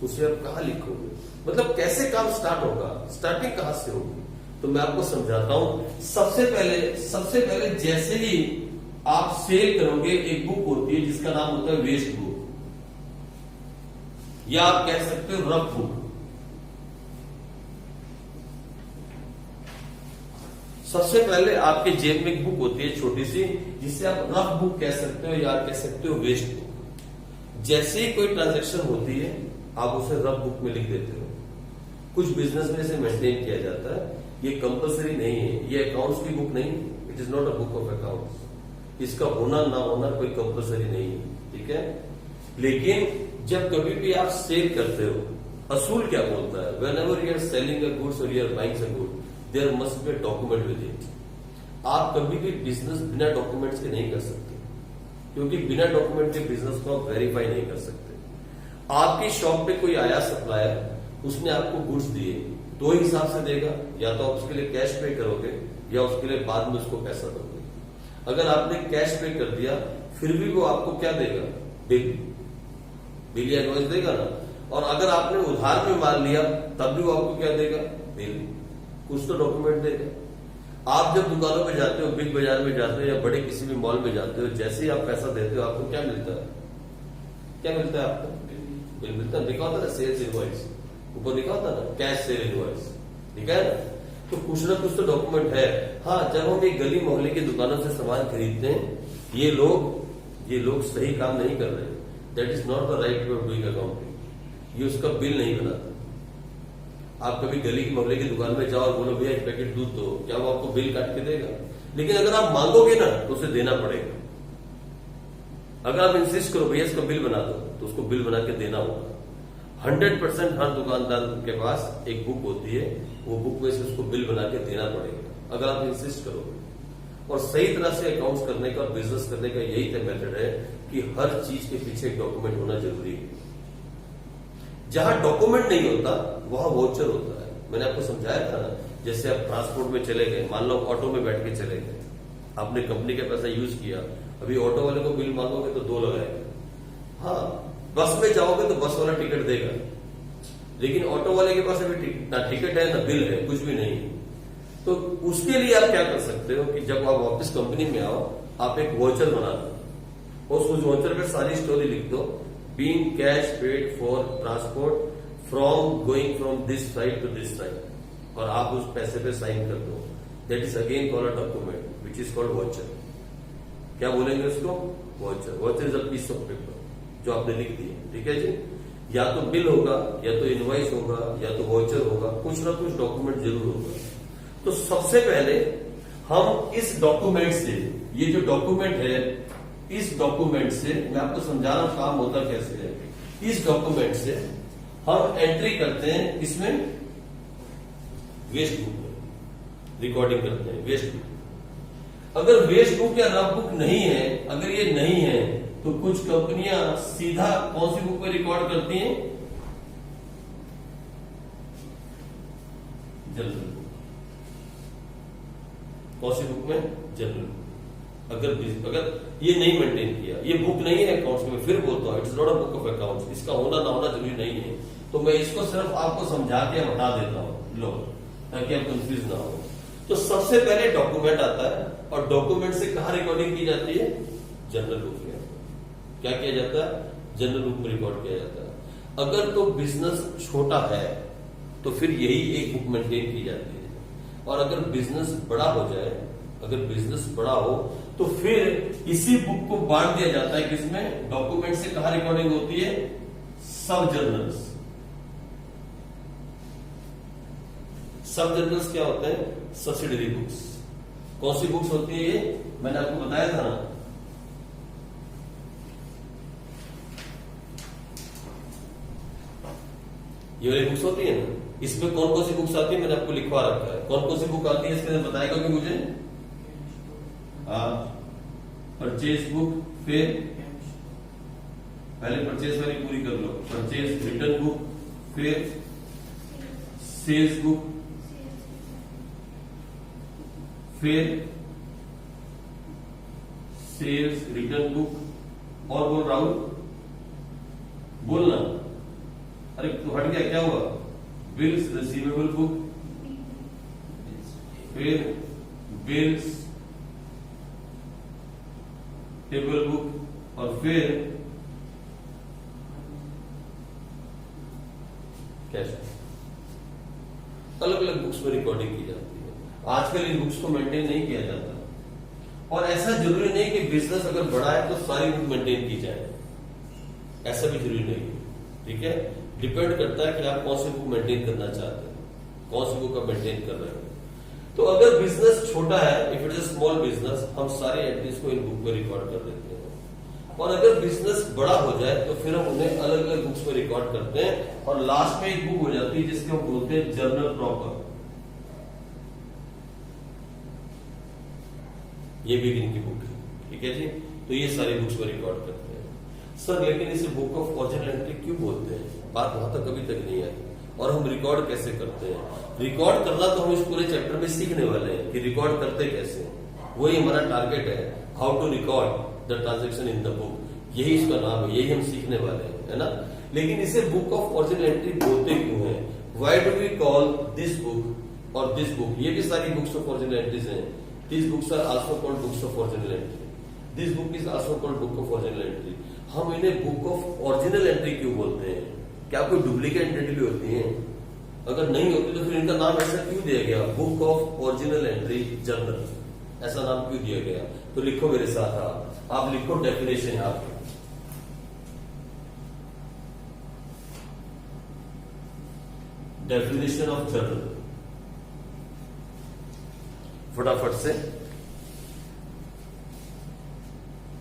A: उसे आप कहां लिखोगे, मतलब कैसे काम स्टार्ट होगा, स्टार्टिंग कहां से होगी। तो मैं आपको समझाता हूं। सबसे पहले जैसे ही आप सेल करोगे, एक बुक होती है जिसका नाम होता है वेस्ट बुक, या आप कह सकते हो रफ बुक। सबसे पहले आपके जेब में एक बुक होती है छोटी सी, जिसे आप रफ बुक कह सकते हो या कह सकते हो वेस्ट बुक। जैसे ही कोई ट्रांजैक्शन होती है आप उसे रफ बुक में लिख देते हो। कुछ बिजनेस में इसे मेंटेन किया जाता है, ये कंपलसरी नहीं है, ये अकाउंट्स की बुक नहीं, it is not a book of accounts. इसका होना ना होना कोई कंपलसरी नहीं है, ठीक है। लेकिन जब कभी भी आप सेल करते हो, असूल क्या बोलता है, whenever you are selling a goods और you are buying a good, there must be a document with इट। आप कभी भी बिजनेस बिना डॉक्यूमेंट्स के नहीं कर सकते, क्योंकि बिना डॉक्यूमेंट के बिजनेस को आप वेरीफाई नहीं कर सकते। आपकी शॉप पे कोई आया सप्लायर, उसने आपको गुड्स दिए, दो हिसाब से देगा, या तो आप उसके लिए कैश पे करोगे या उसके लिए बाद में उसको पैसा दोगे। अगर आपने कैश पे कर दिया फिर भी वो आपको क्या देगा, बिल या इनवॉइस देगा ना। और अगर आपने उधार में माल लिया तब भी वो आपको क्या देगा, बिल, कुछ तो डॉक्यूमेंट देगा। आप जब दुकानों पे जाते हो, बिग बाजार में जाते हो या बड़े किसी भी मॉल में जाते हो, जैसे ही आप पैसा देते हो आपको क्या मिलता है, क्या मिलता है आपको, बिल मिलता है। लिखा होता है सेल्स इनवॉइस, ऊपर लिखा होता है ना कैश सेल इनवॉइस, ठीक है ना। तो कुछ ना कुछ तो डॉक्यूमेंट है। हाँ, जब हम एक गली मोहल्ले की दुकानों से सामान खरीदते हैं, ये लोग सही काम नहीं कर रहे, that is not the right way of doing accounting. ये उसका बिल नहीं बनाता। आप कभी गली मोहल्ले की दुकान में जाओ और बोलो भैया एक पैकेट दूध दो, क्या वो आपको बिल काट के देगा? लेकिन अगर आप मांगोगे ना तो उसे देना पड़ेगा। अगर आप इंसिस्ट करो भैया इसका बिल बना दो, तो उसको बिल बना के देना होगा। 100% हर दुकानदार के पास एक बुक होती है, वो बुक में से उसको बिल बना के देना पड़ेगा अगर आप इंसिस्ट करोगे। और सही तरह से अकाउंट्स करने का, बिजनेस करने का यही तो मेथड है कि हर चीज के पीछे एक डॉक्यूमेंट होना जरूरी है। जहां डॉक्यूमेंट नहीं होता वहां वाउचर होता है। मैंने आपको समझाया था ना, जैसे आप ट्रांसपोर्ट में चले गए, मान लो ऑटो में बैठ के चले गए, आपने कंपनी का पैसा यूज किया, अभी ऑटो वाले को बिल मांगोगे तो 2 लगाएगा। हाँ, बस में जाओगे तो बस वाला टिकट देगा, लेकिन ऑटो वाले के पास अभी ना टिकट है ना बिल है, कुछ भी नहीं है। तो उसके लिए आप क्या कर सकते हो कि जब आप वापस कंपनी में आओ, आप एक वॉचर बना दो और उस वॉचर पे सारी स्टोरी लिख दो। Being cash paid for transport from going from this side to this side, और आप उस पैसे पे साइन कर दो। That is again called a document which is called voucher. क्या बोलेंगे उसको? Voucher. Voucher is a piece of paper जो आपने लिख दिया, ठीक है जी। या तो बिल होगा, या तो इनवॉइस होगा, या तो वॉचर होगा, कुछ ना कुछ डॉक्यूमेंट जरूर होगा। तो सबसे पहले हम इस डॉक्यूमेंट से, ये जो डॉक्यूमेंट है, इस डॉक्यूमेंट से मैं आपको समझा रहा हूं काम होता कैसे है। इस डॉक्यूमेंट से हम एंट्री करते हैं, इसमें वेस्ट बुक में रिकॉर्डिंग करते हैं, वेस्ट बुक। अगर वेस्ट बुक या रफ बुक नहीं है, अगर ये नहीं है, तो कुछ कंपनियां सीधा कौन सी बुक में रिकॉर्ड करती हैं? General book. कौन सी बुक में? General book. अगर ये नहीं मेंटेन किया, ये बुक नहीं है अकाउंट्स में, फिर बोलता हूं it's not a book of accounts, इसका होना ना होना जरूरी नहीं है। तो मैं इसको सिर्फ आपको समझा के बता देता हूं लो, ताकि आप कंफ्यूज ना हो। तो सबसे पहले डॉक्यूमेंट आता है, और डॉक्यूमेंट से कहां रिकॉर्डिंग की जाती है? जनरल बुक में। क्या किया जाता है? जनरल बुक में रिकॉर्ड किया जाता है। अगर तो बिजनेस छोटा है तो फिर यही एक बुक मेंटेन की जाती है, और अगर बिजनेस बड़ा हो जाए, अगर बिजनेस बड़ा हो तो फिर इसी बुक को बांट दिया जाता है किसमें? डॉक्यूमेंट से कहां रिकॉर्डिंग होती है? सब जर्नल्स। सब जर्नल्स क्या होते हैं? Subsidiary books. कौन सी बुक्स होती है ये? मैंने आपको बताया था ना, ये वाली बुक्स होती है ना। इसमें कौन कौन सी बुक्स आती है मैंने आपको लिखवा रखा है। कौन कौन सी बुक आती है इसके अंदर बताएगा कि मुझे? परचेज बुक, फिर पहले परचेज वाली पूरी कर लो। परचेज रिटर्न बुक, फिर सेल्स बुक, फिर सेल्स रिटर्न बुक, और बोल रहा हूं, बोलना। अरे तो हट गया, क्या हुआ? बिल्स रिसीवेबल बुक, फिर बिल्स टेबल बुक, और फिर कैश। अलग अलग बुक्स में रिकॉर्डिंग की जाती है। आजकल इन बुक्स को मेंटेन नहीं किया जाता, और ऐसा जरूरी नहीं कि बिजनेस अगर बड़ा है तो सारी बुक मेंटेन की जाए, ऐसा भी जरूरी नहीं है, ठीक है। डिपेंड करता है कि आप कौन सी बुक मेंटेन करना चाहते हैं, कौन सी बुक आप मेंटेन कर रहे हो। तो अगर बिजनेस छोटा है, if it is a small business, हम सारे एंट्रीज को इन बुक में रिकॉर्ड कर देते हैं। और अगर बिजनेस बड़ा हो जाए तो फिर हम उन्हें अलग अलग बुक्स में रिकॉर्ड करते हैं, और लास्ट में एक बुक हो जाती है जिसको हम बोलते हैं जर्नल प्रॉपर। ये भी इनकी बुक है, ठीक है जी। तो ये सारी बुक्स में रिकॉर्ड करते हैं। सर लेकिन इसे बुक ऑफ ओरिजिनल एंट्री क्यों बोलते हैं? बात वहां तक अभी तक नहीं आई। और हम रिकॉर्ड कैसे करते हैं? रिकॉर्ड करना तो हम इस पूरे चैप्टर में सीखने वाले हैं कि रिकॉर्ड करते कैसे हैं। वही हमारा टारगेट है, how to record the transaction in the book. यही इसका नाम है, यही हम सीखने वाले हैं, है ना। लेकिन इसे बुक ऑफ ओरिजिनल एंट्री बोलते क्यों है? Why do we call this book और दिस बुक? ये भी सारी बुक्स ऑफ ओरिजिनल एंट्रीज हैं। This books are also called books of original entry, this book is also called book of original entry. हम इन्हें बुक ऑफ ओरिजिनल एंट्री क्यों बोलते हैं? क्या कोई डुप्लीकेट एंट्री भी होती है? अगर नहीं होती तो फिर इनका नाम ऐसा क्यों दिया गया, book of original entry journal? ऐसा नाम क्यों दिया गया? तो लिखो मेरे साथ, आप लिखो डेफिनेशन यहां पे। डेफिनेशन ऑफ जर्नल, फटाफट से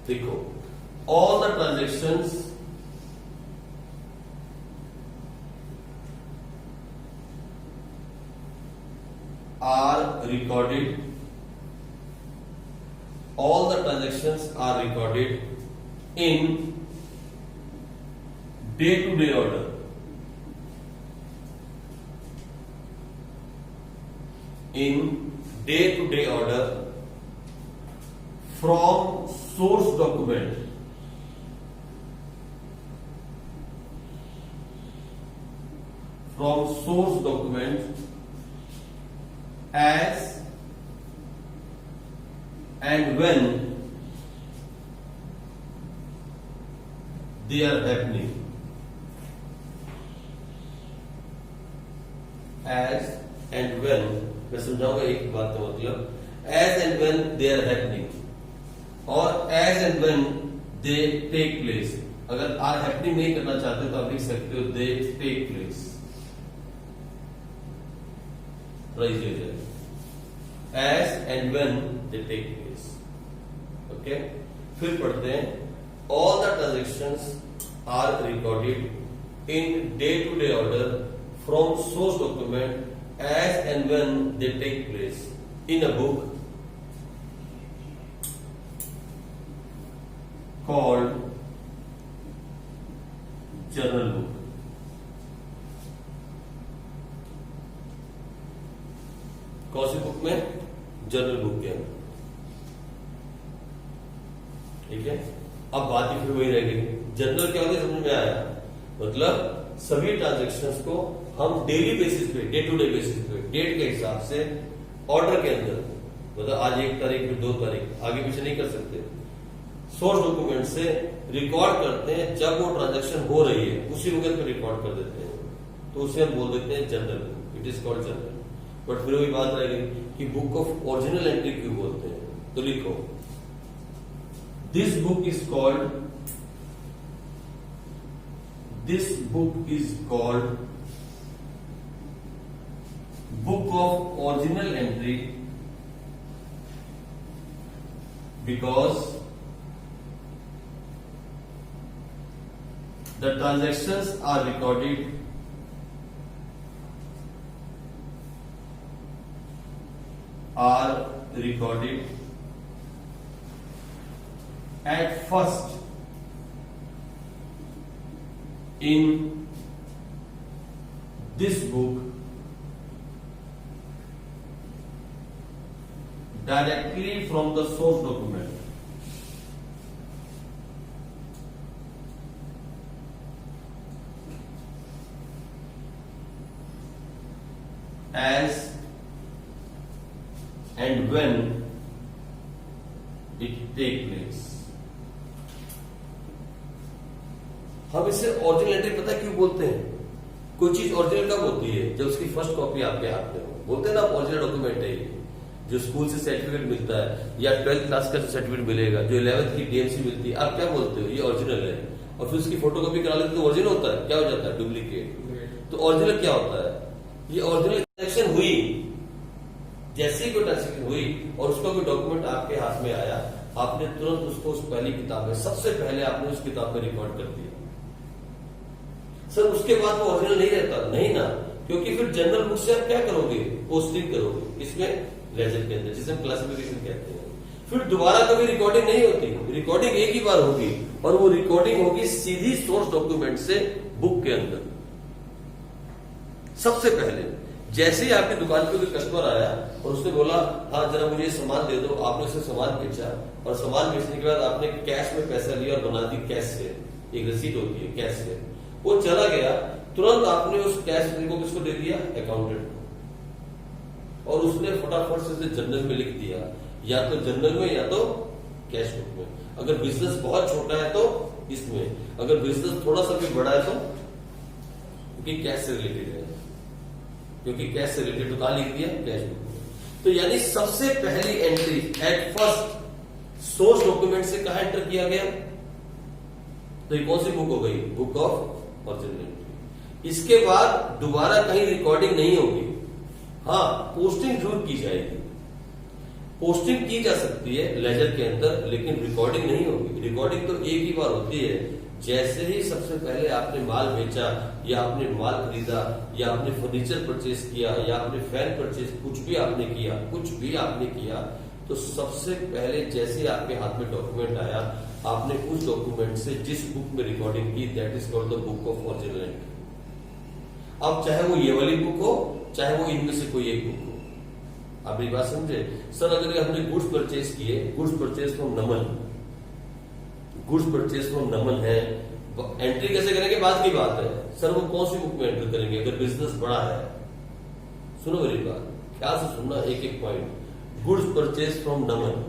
A: देखो। All the transactions are recorded, all the transactions are recorded in day-to-day order. In day-to-day order from source document, from source document as and when they are happening. As and when, मैं समझाऊंगा एक बात का मतलब as and when they are happening और as and when they take place. अगर are happening नहीं करना चाहते तो आप लिख सकते हो they take place. As and when they take place. Okay? फिर पढ़ते हैं all the transactions are recorded in day-to-day order from source document as and when they take place in a book called journal book. कौन सी book में? Journal book के अंदर. ठीक है. अब बात ही फिर वही रह गई. जर्नल क्या होता है समझ में आया? मतलब सभी ट्रांजेक्शन्स को हम डेली बेसिस पे, डे टू डे बेसिस पे, डेट के हिसाब से ऑर्डर के अंदर, मतलब आज 1 तारीख फिर 2 तारीख आगे पीछे नहीं कर सकते, सोर्स डॉक्यूमेंट से रिकॉर्ड करते हैं. जब वो ट्रांजेक्शन हो रही है उसी वक्त में रिकॉर्ड कर देते हैं, तो उसे हम बोल देते हैं journal book. It is called journal. But फिर वही बात रह गई कि बुक ऑफ ओरिजिनल एंट्री क्यों बोलते हैं? तो लिखो this book is called book of original entry because the transactions are recorded at first in this book directly from the source document. As and when it take place. हम इसे original entry पता क्यों बोलते हैं? कोई चीज original कब होती है? जब उसकी फर्स्ट कॉपी आपके हाथ में हो. बोलते हैं ना ओरिजिनल डॉक्यूमेंट है ये. जो स्कूल से सर्टिफिकेट मिलता है या 12th क्लास का सर्टिफिकेट मिलेगा, जो 11th की डीएमसी मिलती है, आप क्या बोलते हो? ये ओरिजिनल है. और फिर उसकी फोटोकॉपी करा लेते तो ओरिजिनल होता है? क्या हो जाता है? डुप्लीकेट. तो ओरिजिनल क्या होता है? ये ओरिजिनल ट्रांजेक्शन हुई, जैसे कोई ट्रांजेक्शन हुई और उसका कोई डॉक्यूमेंट आपके हाथ में आया, आपने तुरंत उसको उस पहली किताब में, सबसे पहले आपने उस किताब में रिकॉर्ड कर दिया. सर उसके बाद वो ओरिजिनल नहीं रहता? नहीं ना, क्योंकि फिर जनरल बुक से आप क्या करोगे? पोस्टिंग करोगे. इसमें लेजर के अंदर, जिसे हम क्लासिफिकेशन कहते हैं. फिर दोबारा कभी रिकॉर्डिंग नहीं होती. रिकॉर्डिंग एक ही बार होगी और वो रिकॉर्डिंग होगी सीधी सोर्स डॉक्यूमेंट से बुक के अंदर. सबसे पहले जैसे ही आपकी दुकान पे कोई कस्टमर आया और उसने बोला हाँ जरा मुझे सामान दे दो, आपने उसे सामान बेचा और सामान बेचने के बाद आपने कैश में पैसा लिया और बना दी कैश से, एक रसीद होती है कैश से. वो चला गया, तुरंत आपने उस कैश को किसको दे दिया? अकाउंटेंट को. और उसने फटाफट से जनरल में लिख दिया, या तो जनरल में या तो कैश बुक में. अगर बिजनेस बहुत छोटा है तो इसमें, अगर बिजनेस थोड़ा सा भी बड़ा है तो, क्योंकि कैश से रिलेटेड है, क्योंकि कैश से रिलेटेड तो कहां लिख दिया? कैश बुक में. तो यानी सबसे पहली entry at first source document से कहा एंटर किया गया? तो ये कौन सी बुक हो गई? Book of original entry. इसके बाद दोबारा कहीं रिकॉर्डिंग नहीं होगी. हाँ, पोस्टिंग जरूर की जाएगी. पोस्टिंग की जा सकती है लेजर के अंदर, लेकिन रिकॉर्डिंग नहीं होगी. रिकॉर्डिंग तो एक ही बार होती है, जैसे ही सबसे पहले आपने माल बेचा या आपने माल खरीदा या आपने फर्नीचर परचेज किया या आपने फैन परचेज, कुछ भी आपने किया, तो सबसे पहले जैसे आपके हाथ में डॉक्यूमेंट आया, आपने उस डॉक्यूमेंट से जिस बुक में रिकॉर्डिंग की, that is called the book of original entry. अब चाहे वो ये वाली बुक हो, चाहे वो इनमें से कोई एक बुक हो. आप ये बात समझे? सर अगर हमने गुड्स परचेज किए, गुड्स परचेज फ्रॉम नमन है, एंट्री कैसे करेंगे बाद की बात है. सर वो कौन सी बुक में एंटर करेंगे अगर बिजनेस बड़ा है? सुनो मेरी बात, ख्याल से सुनना एक एक point. Goods purchase from Naman,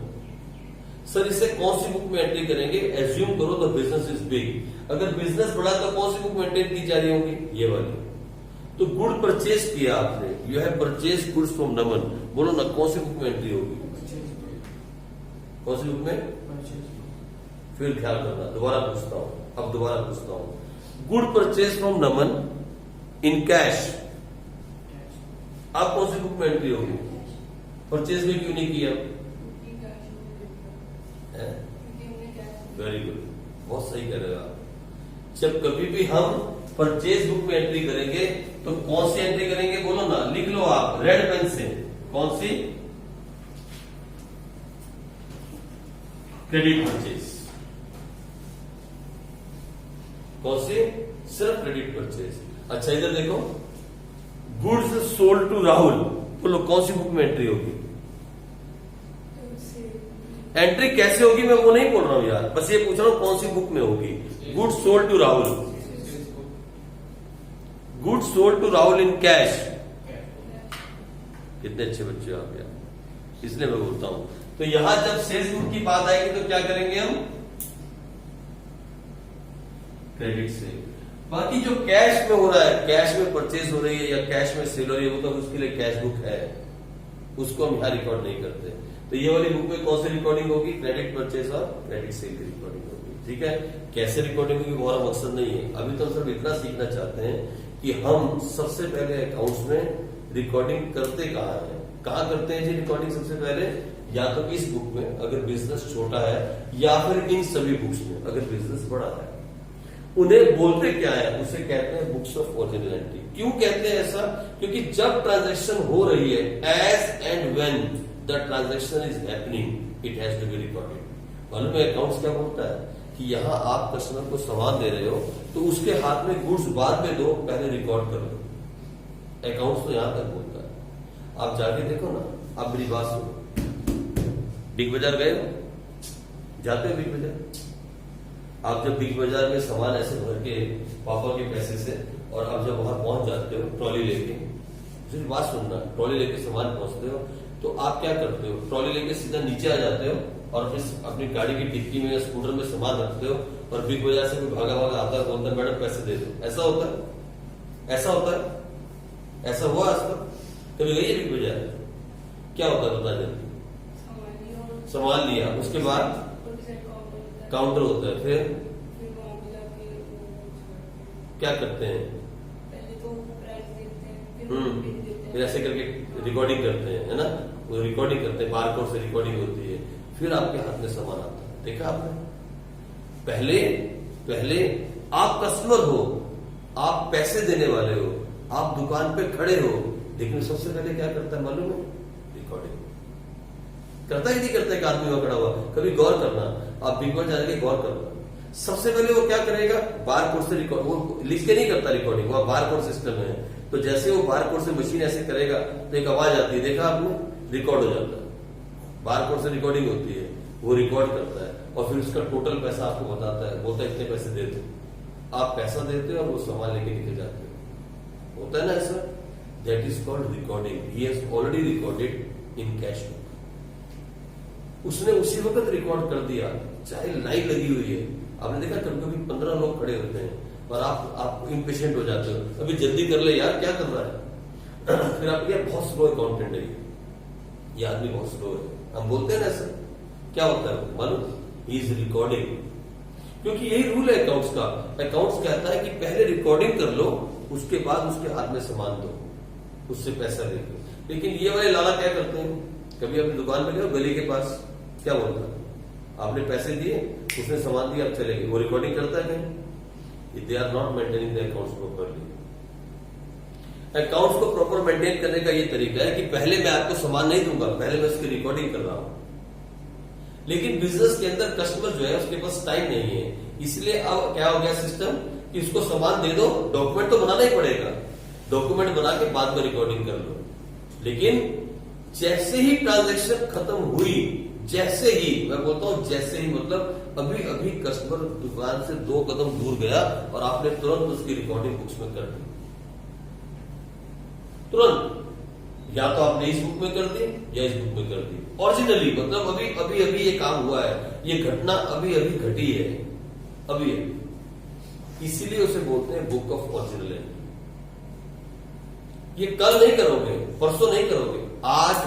A: sir इसे कौन सी बुक में एंट्री करेंगे? एज्यूम करो द बिजनेस इज बिग। अगर बिजनेस बड़ा तो कौन सी बुक में एंट्री की जा रही होगी? ये वाली। तो गुड परचेज किया आपने, you have purchase goods from Naman, बोलो ना कौन सी बुक में एंट्री होगी? कौन सी बुक में? फिर ख्याल करना, दोबारा पूछता हूं, अब दोबारा पूछता हूं। Good purchase from Naman in cash, आप कौन सी बुक में एंट्री होगी? परचेज में क्यों नहीं किया? वेरी गुड, बहुत सही कह रहे हो आप। जब कभी भी हम परचेज बुक में एंट्री करेंगे तो कौन सी एंट्री करेंगे? बोलो ना, लिख लो आप रेड पेन से। कौन सी? Credit purchase. कौन सी? सिर्फ क्रेडिट परचेज। अच्छा इधर देखो, गुड्स सोल्ड टू राहुल, बोलो कौन सी बुक में एंट्री होगी? एंट्री कैसे होगी मैं वो नहीं बोल रहा हूं यार, बस ये पूछ रहा हूं कौन सी बुक में होगी। Goods sold to Rahul, goods sold to Rahul in cash. कितने अच्छे बच्चे आप यार, इसलिए मैं बोलता हूं। तो यहां जब सेल्स गुड की बात आएगी तो क्या करेंगे हम? क्रेडिट से। बाकी जो कैश में हो रहा है, कैश में परचेज हो रही है या कैश में सेल हो रही है, वो तो उसके लिए कैश बुक है, उसको हम यहां रिकॉर्ड नहीं करते। तो ये वाली बुक में कौन सी रिकॉर्डिंग होगी? क्रेडिट परचेज और क्रेडिट सेल की रिकॉर्डिंग होगी। ठीक है, कैसे रिकॉर्डिंग होगी हमारा मकसद नहीं है, अभी तो हम सिर्फ इतना सीखना चाहते हैं कि हम सबसे पहले अकाउंट्स में रिकॉर्डिंग करते कहाँ करते हैं जी रिकॉर्डिंग? सबसे पहले या तो इस बुक में अगर बिजनेस छोटा है, या फिर इन सभी बुक्स में अगर बिजनेस बड़ा है। उन्हें बोलते क्या है? उसे कहते हैं बुक्स ऑफ ओरिजिनलिटी। क्यों कहते हैं ऐसा? क्योंकि जब ट्रांजैक्शन हो रही है, as and when the transaction is happening, it has to be recorded. मालूम है अकाउंट्स क्या बोलता है कि यहां आप कस्टमर को सामान दे रहे हो तो उसके हाथ में गुड्स बाद में दो, पहले रिकॉर्ड कर लो। अकाउंट्स तो यहां तक बोलता है। आप जाके देखो ना, आप मेरी बात सुनो, बिग बाजार गए हो? जाते हो बिग बाजार? आप जब बिग बाजार में सामान ऐसे भर के पापा के पैसे से, और आप जब वहां पहुंच जाते हो ट्रॉली लेके, सिर्फ बात सुनना, ट्रॉली लेके सामान पहुंचते हो तो आप क्या करते हो? ट्रॉली लेके सीधा नीचे आ जाते हो और फिर अपनी गाड़ी की डिक्की में या स्कूटर में सामान रखते हो, और बिग बाजार से कोई भागा भागा आता है, बोलता है मैडम पैसे दे दो। ऐसा होता है? ऐसा होता है? ऐसा हुआ आज तक? कभी गई है बिग बाजार? क्या होता है बता जल्दी? सामान लिया, उसके बाद काउंटर होता है, फिर क्या करते हैं? फिर ऐसे करके रिकॉर्डिंग करते हैं, है ना? वो रिकॉर्डिंग करते हैं, बारकोड से रिकॉर्डिंग होती है, फिर आपके हाथ में सामान आता है। देखा आपने? पहले आप कस्टमर हो, आप पैसे देने वाले हो, आप दुकान पे खड़े हो, लेकिन सबसे पहले क्या करता है मालूम है? रिकॉर्डिंग करता ही नहीं करता है। आदमी वहां खड़ा हुआ, कभी गौर करना, आप बिग बाजार जाके गौर करना, सबसे पहले वो क्या करेगा? बारकोड से रिकॉर्ड, वो लिख के नहीं करता रिकॉर्डिंग, वो बारकोड सिस्टम है। तो जैसे वो बारकोड से मशीन ऐसे करेगा तो एक आवाज आती है, देखा आपने? रिकॉर्ड हो जाता है। बारकोड से रिकॉर्डिंग होती है, वो रिकॉर्ड करता है और फिर उसका टोटल पैसा आपको बताता है, बोलता है इतने पैसे दे दो। आप पैसा देते हो और वो सामान लेके निकल जाते हो। होता है ना ऐसा? That is called recording. He has already recorded in cash book. उसने उसी वक्त रिकॉर्ड कर दिया, चाहे लाइन लगी हुई है। आपने देखा कभी कभी 15 लोग खड़े होते हैं और आप इम्पेशेंट हो जाते हो, अभी जल्दी कर ले यार, क्या कर रहा है? फिर आप यार बहुत स्लो अकाउंटेंट है, ये आदमी बहुत स्लो है, हम बोलते हैं ना ऐसा। क्या होता है मालूम? ही इज रिकॉर्डिंग, क्योंकि यही रूल है अकाउंट्स का। अकाउंट्स कहता है कि पहले रिकॉर्डिंग कर लो, उसके बाद उसके हाथ में सामान दो, उससे पैसा ले लो। लेकिन ये वाले लाला क्या करते हैं? कभी अपनी दुकान में गए गली के पास, क्या बोलता है? आपने पैसे दिए, उसने सामान दिया, आप चले गए, वो रिकॉर्डिंग करता है कहीं? They are not maintaining the accounts properly. Accounts को प्रॉपर मेंटेन करने का ये तरीका है कि पहले मैं आपको सामान नहीं दूंगा, पहले मैं उसकी रिकॉर्डिंग कर रहा हूं। लेकिन बिजनेस के अंदर कस्टमर जो है उसके पास टाइम नहीं है, इसलिए अब क्या हो गया सिस्टम कि उसको सामान दे दो, डॉक्यूमेंट तो बनाना ही पड़ेगा, डॉक्यूमेंट बना के बाद में रिकॉर्डिंग कर लो। लेकिन जैसे ही ट्रांजैक्शन खत्म हुई, जैसे ही, मैं बोलता हूं जैसे ही मतलब अभी अभी कस्टमर दुकान से 2 कदम दूर गया और आपने तुरंत उसकी रिकॉर्डिंग बुक्स में कर दी, तुरंत। या तो आपने इस बुक में कर दी या इस बुक में कर दी ओरिजिनली, मतलब अभी अभी अभी ये काम हुआ है, ये घटना अभी अभी घटी है, अभी इसीलिए उसे बोलते हैं बुक ऑफ ओरिजिनल एंट्री। ये कल नहीं करोगे, परसों नहीं करोगे, आज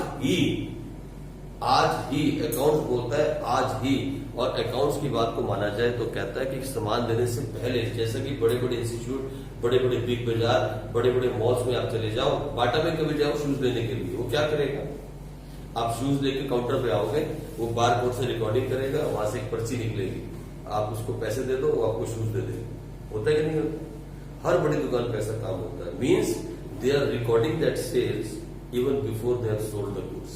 A: ही अकाउंट्स बोलता है आज ही। और अकाउंट्स की बात को माना जाए तो कहता है कि सामान देने से पहले, जैसे कि बड़े बड़े इंस्टीट्यूट, बड़े बड़े बिग बाजार, बड़े बड़े मॉल्स में आप चले जाओ, बाटा में कभी जाओ शूज लेने के लिए, वो क्या करेगा, आप शूज लेके काउंटर पे आओगे, वो बार कोड से रिकॉर्डिंग करेगा, वहां से एक पर्ची निकलेगी, आप उसको पैसे दे दो, वो आपको शूज दे देगा। होता है कि नहीं होता? हर बड़ी दुकान पे ऐसा काम होता है। Means they are recording that sales even before they have sold the goods.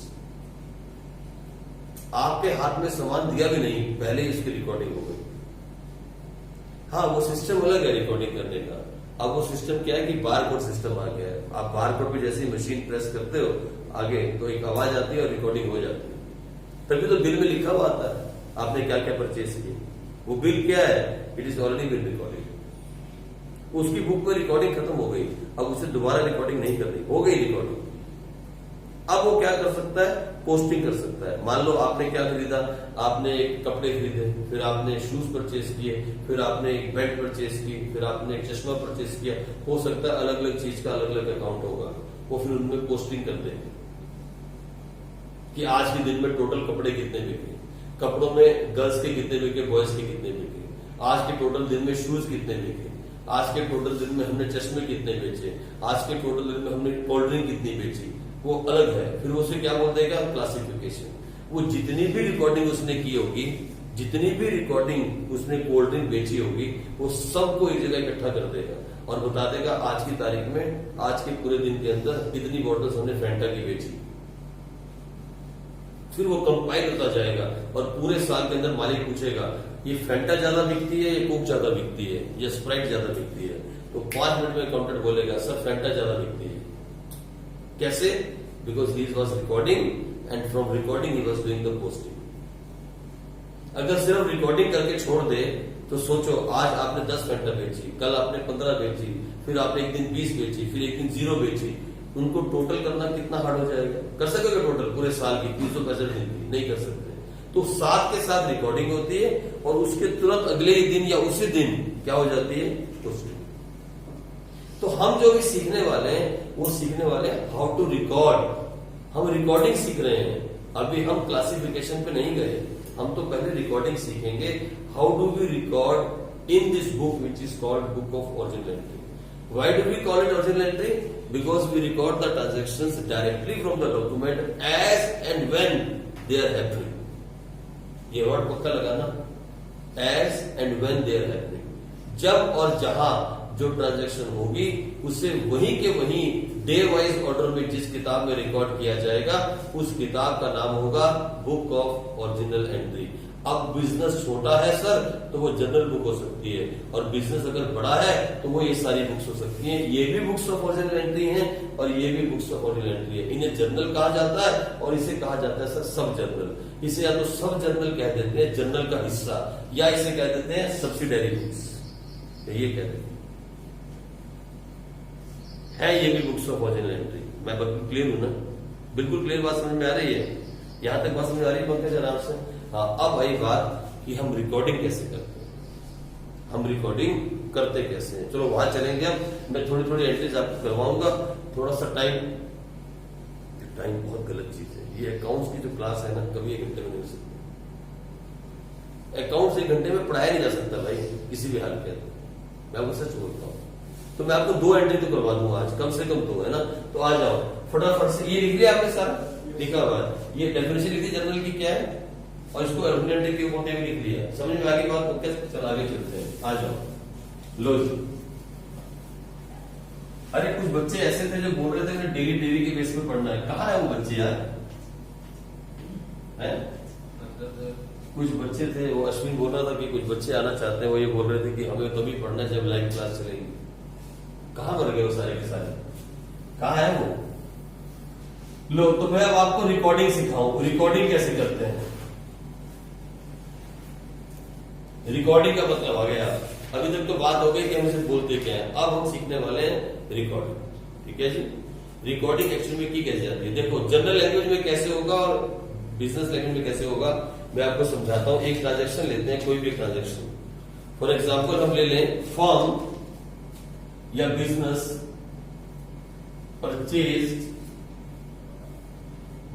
A: आपके हाथ में सामान दिया भी नहीं, पहले ही उसकी रिकॉर्डिंग हो गई। हाँ, वो सिस्टम अलग है रिकॉर्डिंग करने का। अब वो सिस्टम क्या है कि बार कोड सिस्टम आ गया है। आप बार कोड पे जैसे ही मशीन प्रेस करते हो आगे, तो एक आवाज आती है और रिकॉर्डिंग हो जाती है। तभी तो बिल में लिखा हुआ आता है आपने क्या क्या परचेज किया। वो बिल क्या है, it is already bill recording. उसकी बुक में रिकॉर्डिंग खत्म हो गई, अब उसे दोबारा रिकॉर्डिंग नहीं करनी, हो गई रिकॉर्डिंग। अब वो क्या कर सकता है, पोस्टिंग कर सकता है। मान लो आपने क्या खरीदा, आपने एक कपड़े खरीदे, फिर आपने शूज परचेज किए, फिर आपने एक बेल्ट परचेज की, फिर आपने एक चश्मा परचेज किया। हो सकता है अलग अलग चीज का अलग अलग अकाउंट होगा, वो फिर उनमें पोस्टिंग कर देंगे कि आज के दिन में टोटल कपड़े कितने बिके, कपड़ों में गर्ल्स के कितने बिके, बॉयज के कितने बिके, आज के टोटल दिन में शूज कितने बिके, आज के टोटल दिन में हमने चश्मे कितने बेचे, आज के टोटल दिन में हमने कोल्ड ड्रिंक कितनी बेची, वो अलग है। फिर उसे क्या बोल देगा, क्लासिफिकेशन। वो जितनी भी रिकॉर्डिंग उसने की होगी, जितनी भी रिकॉर्डिंग उसने कोल्ड ड्रिंक बेची होगी, वो सबको एक जगह इकट्ठा कर देगा और बता देगा आज की तारीख में, आज के पूरे दिन के अंदर इतनी बॉटल्स हमने फैंटा की बेची। फिर वो कंपाइल होता जाएगा और पूरे साल के अंदर मालिक पूछेगा ये फैंटा ज्यादा बिकती है, ये कोक ज्यादा बिकती है, ये स्प्राइट ज्यादा बिकती है। तो 5 मिनट में अकाउंटेंट बोलेगा सर फैंटा ज्यादा बिकती है। कैसे? Because he was recording and from recording he was doing the posting. अगर सिर्फ रिकॉर्डिंग करके छोड़ दे तो सोचो, आज आपने 10 फैंटा बेची, कल आपने 15 बेची, फिर आपने एक दिन 20 बेची, फिर एक दिन 0 बेची। उनको टोटल करना कितना हार्ड हो जाएगा? कर सकोगे टोटल पूरे साल की 365 दिन की? नहीं कर सकते। तो साथ के साथ रिकॉर्डिंग होती है और उसके तुरंत अगले ही दिन या उसी दिन क्या हो जाती है, पोस्टिंग। तो हम जो भी सीखने वाले हैं वो सीखने वाले हैं हाउ टू रिकॉर्ड। हम रिकॉर्डिंग सीख रहे हैं, अभी हम क्लासिफिकेशन पे नहीं गए। हम तो पहले रिकॉर्डिंग सीखेंगे, how do we record in this book which is called book of original entry. Why do we call it original entry? Because we record the transactions directly from the document as and when they are happening. ये word पक्का लगाना, as and when they are happening. जब और जहां जो transaction होगी उसे वहीं के वहीं डे वाइज ऑर्डर में जिस किताब में रिकॉर्ड किया जाएगा उस किताब का नाम होगा बुक ऑफ ओरिजिनल एंट्री। अब बिजनेस छोटा है सर तो वो जनरल बुक हो सकती है, और बिजनेस अगर बड़ा है तो वो ये सारी बुक्स हो सकती हैं। ये भी बुक्स ऑफ ओरिजिनल एंट्री हैं और ये भी बुक्स ऑफ ओरिजिनल एंट्री है। इन्हें जर्नल कहा जाता है और इसे कहा जाता है सर सब जर्नल। इसे या तो सब जर्नल कह देते हैं, जर्नल का हिस्सा, या इसे कह देते हैं सब्सिडरी बुक्स, ये कह देते हैं। है ये भी बुक्स ऑफ ओरिजिनल एंट्री। मैं बिल्कुल क्लियर हूं ना? बिल्कुल क्लियर बात समझ में आ रही है? यहां तक बात समझ आ रही है पंकज आराम से? हाँ, अब आई बात कि हम रिकॉर्डिंग कैसे करते हैं, हम रिकॉर्डिंग करते कैसे हैं। चलो वहां चलेंगे। अब मैं थोड़ी थोड़ी एंट्रीज आपको करवाऊंगा, थोड़ा सा टाइम बहुत गलत चीज है। ये अकाउंट्स की जो क्लास है ना, कभी 1 घंटे में नहीं हो सकती। अकाउंट्स 1 घंटे में पढ़ाया नहीं जा सकता भाई, किसी भी हाल के अंदर। मैं आपको सच बोलता हूँ। तो मैं आपको 2 एंट्री तो करवा दूंगा आज, कम से कम 2 है ना। तो आ जाओ फटाफट से। ये लिख लिया आपने सारा, लिखा हुआ है। ये डेफिनेशन लिख दी जर्नल की क्या है, और इसको ओरिजिनल एंट्री के ऊपर भी लिख लिया। समझ में आगे बात? तो कैसे चल आगे चलते हैं, आ जाओ। लो जी। अरे कुछ बच्चे ऐसे थे जो बोल रहे थे कि डेली के बेस पे पढ़ना है। कहाँ है वो बच्चे यार? है? कुछ बच्चे थे, वो अश्विन बोल रहा था कि कुछ बच्चे आना चाहते हैं। वो ये बोल रहे थे कि हमें तभी पढ़ना है जब लाइव क्लास चलेगी। कहाँ मर गए वो सारे के सारे? कहाँ है वो? लो, तो मैं अब आपको रिकॉर्डिंग सिखाऊं। रिकॉर्डिंग कैसे करते हैं? रिकॉर्डिंग का मतलब आ गया। अभी तक तो बात हो गई कि हम इसे बोलते क्या है, अब हम सीखने वाले हैं रिकॉर्डिंग। ठीक है जी, रिकॉर्डिंग एक्चुअली में की कैसे जाती है। देखो जनरल लैंग्वेज में कैसे होगा और बिजनेस लैंग्वेज में कैसे होगा मैं आपको समझाता हूं। एक ट्रांजेक्शन लेते हैं, कोई भी ट्रांजेक्शन, फॉर एग्जाम्पल हम ले लें फर्म या business purchase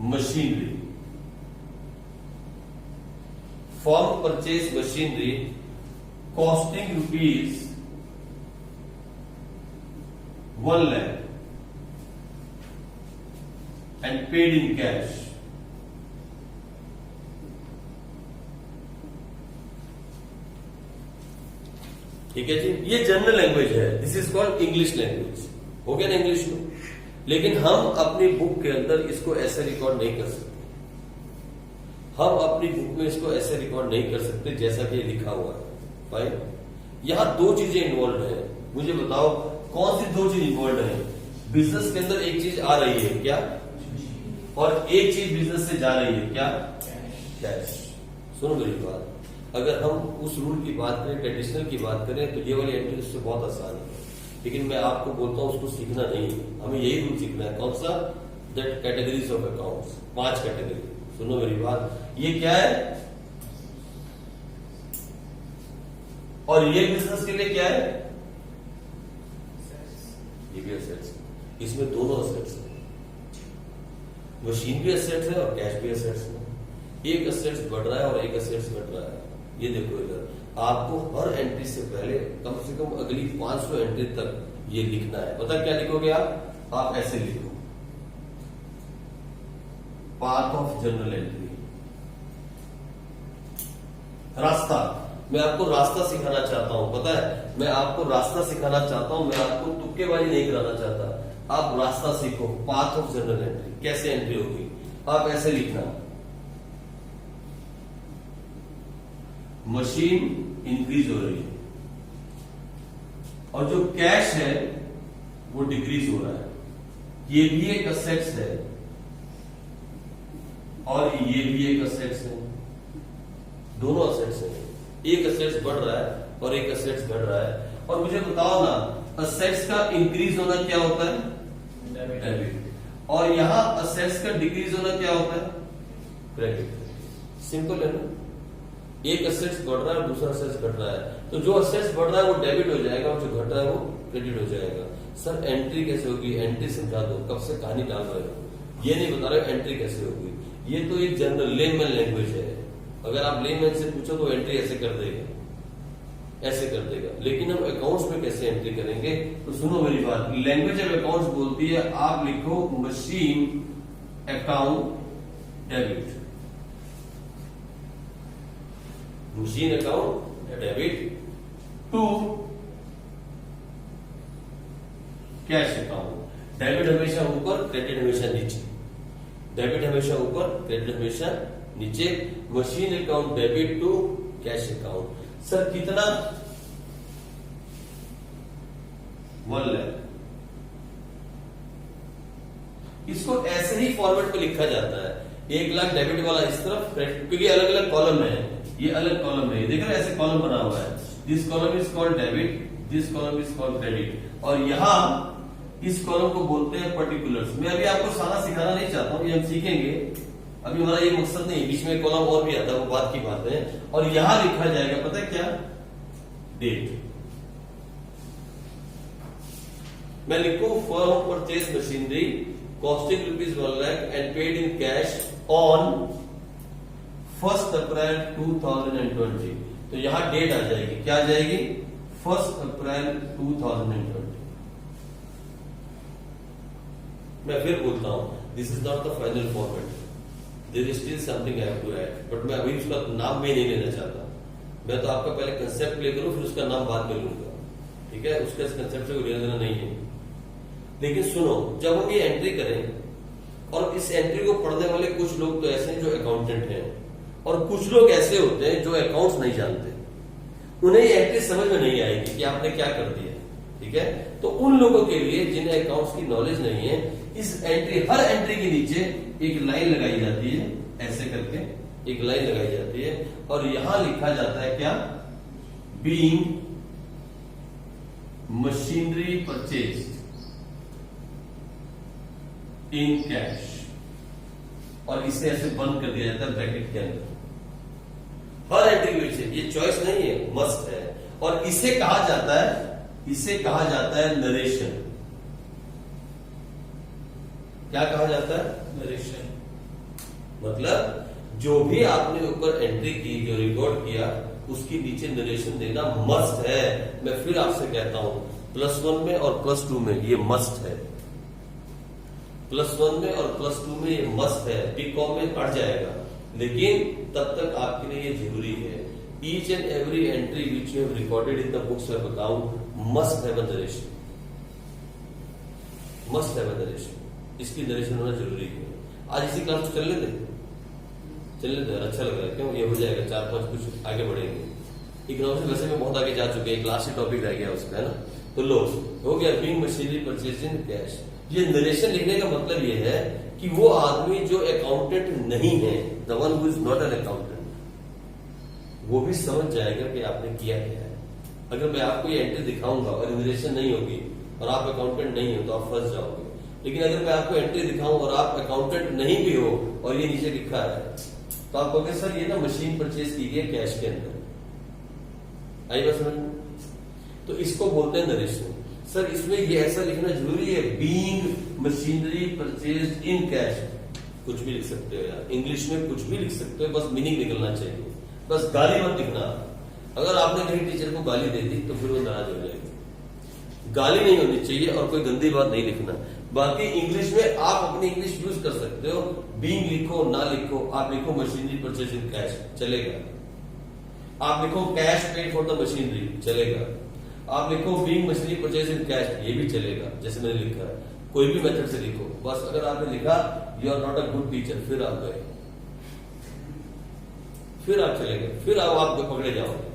A: machinery. Firm purchase machinery costing rupees 1 lakh and paid in cash. ठीक है जी, ये जनरल लैंग्वेज है, this is called English language. हो गया ना इंग्लिश में। लेकिन हम अपनी बुक के अंदर इसको ऐसे रिकॉर्ड नहीं कर सकते। हम अपनी बुक में इसको ऐसे रिकॉर्ड नहीं कर सकते जैसा कि लिखा हुआ है। भाई यहां 2 चीजें इन्वॉल्व है, मुझे बताओ कौन सी 2 चीज इन्वॉल्व है। बिजनेस के अंदर एक चीज आ रही है क्या, और एक चीज बिजनेस से जा रही है क्या, कैश। सुनो मेरी बात, अगर हम उस रूल की बात करें, ट्रेडिशनल की बात करें, तो ये वाली एंट्री उससे बहुत आसान है। लेकिन मैं आपको बोलता हूं उसको सीखना नहीं है, हमें यही रूल सीखना है। कौन सा, that categories of accounts, 5 category. सुनो मेरी बात, ये क्या है और ये बिजनेस के लिए क्या है, ये भी एसेट्स। इसमें दोनों एसेट्स है, मशीन भी एसेट्स है और कैश भी एसेट्स है। एक एसेट्स बढ़ रहा है और एक एसेट्स घट रहा है। ये देखो इधर, आपको हर एंट्री से पहले कम से कम अगली 500 एंट्री तक ये लिखना है। पता क्या लिखोगे आप ऐसे लिखो, पाथ ऑफ जनरल एंट्री, रास्ता। मैं आपको रास्ता सिखाना चाहता हूं, पता है, मैं आपको रास्ता सिखाना चाहता हूं, मैं आपको तुक्केबाजी नहीं कराना चाहता। आप रास्ता सीखो, पाथ ऑफ जनरल एंट्री, कैसे एंट्री होगी। आप ऐसे लिखना, मशीन इंक्रीज हो रही है और जो कैश है वो डिक्रीज हो रहा है। ये भी एक असेट्स है और ये भी एक असेट्स है, दोनों असेट्स है। एक असेट्स बढ़ रहा है और एक असेट्स घट रहा है। और मुझे बताओ ना, असेट्स का इंक्रीज होना क्या होता है, डेबिट, और यहां असेट्स का डिक्रीज होना क्या होता है, क्रेडिट। सिंपल है ना। एक असेट्स बढ़ रहा है, दूसरा असेट्स घट रहा है, तो जो असेट्स बढ़ रहा है वो डेबिट हो जाएगा और जो घट रहा है वो क्रेडिट हो जाएगा। सर एंट्री कैसे होगी, एंट्री समझा दो, कब से कहानी डाल रहे हो, ये नहीं बता रहे एंट्री कैसे होगी। ये तो एक जनरल लेमैन लैंग्वेज है। अगर आप लेमैन से पूछो तो एंट्री ऐसे कर देगा, ऐसे कर देगा। लेकिन हम अकाउंट्स में कैसे एंट्री करेंगे, तो सुनो मेरी बात, लैंग्वेज ऑफ अकाउंट्स बोलती है आप लिखो machine account debit, machine account debit to cash account. Debit हमेशा ऊपर, क्रेडिट हमेशा नीचे। डेबिट हमेशा ऊपर, क्रेडिट हमेशा नीचे। Machine account debit to cash account. Sir कितना, 1 लाख। इसको ऐसे ही फॉर्मेट पे लिखा जाता है, 1 लाख डेबिट वाला इस तरफ, क्योंकि अलग अलग कॉलम है, ये अलग कॉलम है, देख रहे हैं ऐसे कॉलम बना हुआ है। This column is called debit, this column is called credit, और यहां इस कॉलम को बोलते हैं पर्टिकुलर्स। मैं अभी आपको सारा सिखाना नहीं चाहता हूं, ये हम सीखेंगे, अभी हमारा ये मकसद नहीं। बीच में कॉलम और भी आता है, वो बात की बात है। और यहां लिखा जाएगा, पता है क्या, डेट। मैं लिखूं firm purchase machinery costing rupees 1 lakh and paid in cash on 1 अप्रैल 2020, तो यहां डेट आ जाएगी, क्या आ जाएगी, 1 अप्रैल 2020। मैं फिर बोलता हूं, this is not the final format, there is still something I have to add, but मैं अभी उसका नाम में नहीं लेना चाहता। मैं तो आपका पहले कंसेप्ट प्ले करूं, फिर उसका नाम बाद में लूंगा, ठीक है। उसका इस कंसेप्ट से कोई लेना देना नहीं है। लेकिन सुनो, जब हम ये एंट्री करें, और इस एंट्री को पढ़ने वाले कुछ लोग तो ऐसे हैं जो अकाउंटेंट हैं, और कुछ लोग ऐसे होते हैं जो अकाउंट्स नहीं जानते, उन्हें ये एंट्री समझ में नहीं आएगी कि आपने क्या कर दिया, ठीक है। तो उन लोगों के लिए जिन्हें अकाउंट्स की नॉलेज नहीं है, इस एंट्री, हर एंट्री के नीचे एक लाइन लगाई जाती है, ऐसे करके एक लाइन लगाई जाती है, और यहां लिखा जाता है क्या, being machinery purchase in cash, और इसे ऐसे बंद कर दिया जाता है ब्रैकेट के अंदर। हर एंट्री के पीछे, ये चॉइस नहीं है, मस्ट है। और इसे कहा जाता है नरेशन। क्या कहा जाता है? नरेशन। मतलब जो भी आपने ऊपर एंट्री की, जो रिकॉर्ड किया, उसके नीचे नरेशन देना मस्ट है। मैं फिर आपसे कहता हूं, +1 में और +2 में ये मस्ट है। +1 में और +2 में ये मस्ट है। बीकॉम में पढ़ जाएगा, लेकिन तब तक आपके लिए ये जरूरी है। Each and every entry which you have recorded in the books of account must have a narration. Must have a narration. इसकी नरेशन होना जरूरी है। आज इसी क्लास को चलने दे, अच्छा लग रहा है। क्यों? ये हो जाएगा, 4-5 कुछ आगे बढ़ेंगे। इकोनॉमिक्स वैसे में बहुत आगे जा चुके हैं, क्लास ही टॉपिक रह गया उसका, है ना। तो लो हो गया being machinery purchase in cash. ये नरेशन लिखने का मतलब ये है कि वो आदमी जो अकाउंटेंट नहीं है, the one who is not an accountant, वो भी समझ जाएगा कि आपने किया क्या है। अगर मैं आपको ये एंट्री दिखाऊंगा और नरेशन नहीं होगी और आप अकाउंटेंट नहीं हो तो आप फंस जाओगे। लेकिन अगर मैं आपको एंट्री दिखाऊं और आप अकाउंटेंट नहीं भी हो और ये नीचे लिखा है, तो आप कहोगे सर ये ना मशीन परचेज की गई कैश के अंदर। आई बात समझ में? तो इसको बोलते हैं नरेशन। सर इसमें ये ऐसा लिखना जरूरी है, being machinery purchase in cash. कुछ भी लिख सकते हो यार, इंग्लिश में कुछ भी लिख सकते हो, बस मीनिंग निकलना चाहिए। बस गाली मत लिखना। अगर आपने कहीं टीचर को गाली दे दी तो फिर वो नाराज हो जाएगी। गाली नहीं होनी चाहिए और कोई गंदी बात नहीं लिखना। बाकी इंग्लिश में आप अपनी इंग्लिश यूज कर सकते हो। बीइंग लिखो ना लिखो, आप लिखो मशीनरी परचेज इन कैश, चलेगा। आप लिखो cash paid for the machinery, चलेगा। आप लिखो being machinery purchase in cash, ये भी चलेगा, जैसे मैंने लिखा है। कोई भी मेथड से लिखो। बस अगर आपने लिखा you are not a good teacher, फिर आप गए, फिर आप चले गए, फिर आप पकड़े जाओगे।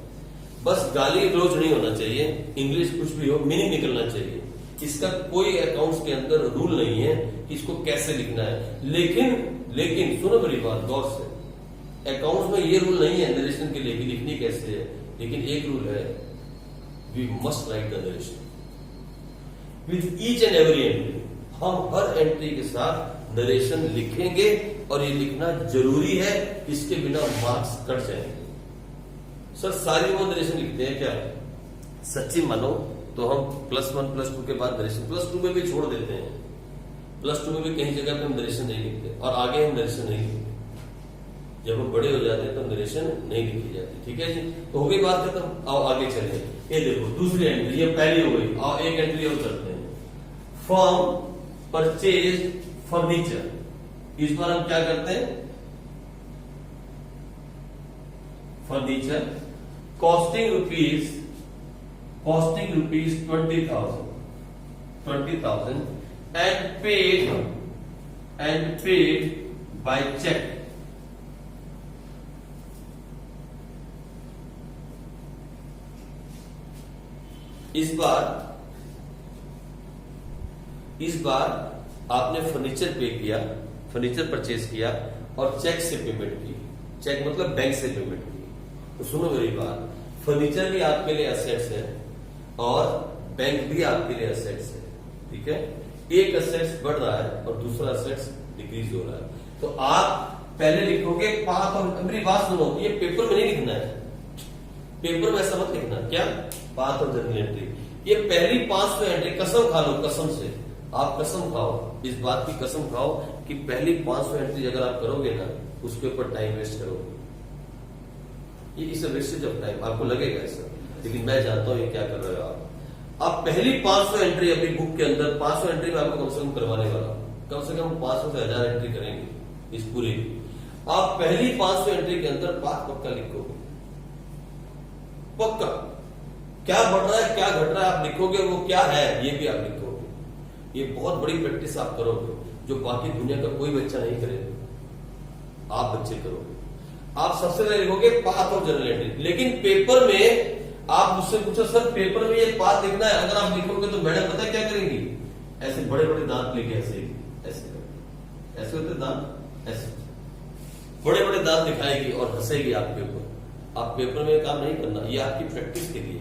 A: बस गाली गलौज नहीं होना चाहिए, इंग्लिश कुछ भी हो, मीनिंग निकलना चाहिए। इसका कोई अकाउंट्स के अंदर रूल नहीं है कि इसको कैसे लिखना है। लेकिन सुनो मेरी बात गौर से, अकाउंट्स में ये रूल नहीं है नरेशन के लिए कि लिखनी कैसे है। लेकिन एक रूल है, we must write the narration with each and every entry. हम हर एंट्री के साथ नरेशन लिखेंगे और ये लिखना जरूरी है, इसके बिना मार्क्स कट जाएंगे। सर सारी वो नरेशन लिखते हैं क्या? सच्ची मानो तो हम +1 +2 के बाद नरेशन, +2 में भी छोड़ देते हैं। +2 में भी कहीं जगह पे हम नरेशन नहीं लिखते और आगे हम नरेशन नहीं लिखते। जब हम बड़े हो जाते हैं तो नरेशन नहीं लिखी जाती। ठीक है जी, तो हो गई बात खत्म। आओ आगे चले। ये देखो दूसरी एंट्री, ये पहली हो गई। आओ एक एंट्री और करते हैं। Firm purchase furniture. इस बार हम क्या करते हैं? Furniture costing rupees 20,000 and paid by check। इस बार आपने फर्नीचर पे किया, फर्नीचर परचेज किया और चेक से पेमेंट की। चेक मतलब बैंक से पेमेंट की। तो सुनो मेरी बात, फर्नीचर भी आपके लिए एसेट्स है और बैंक भी आपके लिए एसेट्स है। ठीक है, एक एसेट्स बढ़ रहा है और दूसरा एसेट्स डिक्रीज हो रहा है। तो आप पहले लिखोगे पाथ, और मेरी बात सुनो, ये पेपर में नहीं लिखना है। पेपर में ऐसा मत लिखना। क्या? पाथ और जर्नल एंट्री। ये पहली 500 एंट्री, कसम खा लो, कसम से आप कसम खाओ, इस बात की कसम खाओ कि पहली 500 एंट्री अगर आप करोगे ना, उसके ऊपर टाइम वेस्ट करोगे। ये इस वेस्टेज ऑफ टाइम आपको लगेगा ऐसा, लेकिन मैं जानता हूं ये क्या कर रहे हो आप पहली 500 एंट्री अपनी बुक के अंदर, 500 एंट्री में आपको कम से कम करवाने वाला, कम से कम 500 से 1000 एंट्री करेंगे इस पूरी। आप पहली 500 एंट्री के अंदर पाथ पक्का लिखोगे, पक्का। क्या बढ़ रहा है क्या घट रहा है आप लिखोगे, वो क्या है ये भी आप लिखोगे। ये बहुत बड़ी प्रैक्टिस आप करोगे जो बाकी दुनिया का कोई बच्चा नहीं करेगा, आप बच्चे करोगे। आप सबसे पहले लिखोगे पाथ और जर्नल एंट्री। लेकिन पेपर में आप मुझसे पूछो सर पेपर में ये पाथ लिखना है, अगर आप लिखोगे तो मैडम पता है क्या करेंगी? ऐसे बड़े बड़े दांत लेके ऐसे ऐसे होते दांत, ऐसे बड़े बड़े दांत दिखाएगी और हंसेगी आपके ऊपर आप पेपर में काम नहीं करना, ये आपकी प्रैक्टिस के लिए।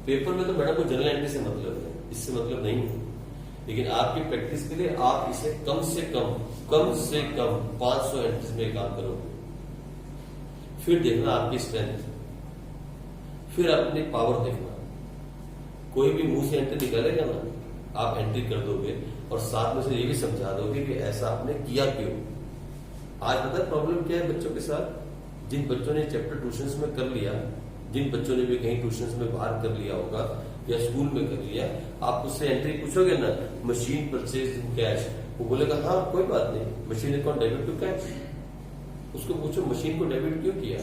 A: पेपर में तो मैडम को जनरल एंट्री से मतलब है, इससे मतलब नहीं है, लेकिन आपकी प्रैक्टिस के लिए आप इसे कम से कम 500 एंट्रीज में काम करोगे। फिर देखना आपकी स्ट्रेंथ, फिर अपनी पावर देखना। कोई भी मुंह से एंट्री निकालेगा ना, आप एंट्री कर दोगे और साथ में से ये भी समझा दोगे कि ऐसा आपने किया क्यों। आज पता है प्रॉब्लम क्या है बच्चों के साथ? जिन बच्चों ने चैप्टर ट्यूशंस में कर लिया, जिन बच्चों ने भी कहीं ट्यूशंस में बाहर कर लिया होगा या स्कूल में कर लिया, आप उससे एंट्री पूछोगे ना, मशीन परचेज इन कैश, वो बोलेगा हाँ कोई बात नहीं, machine account debit to cash. उसको पूछो मशीन को डेबिट क्यों किया,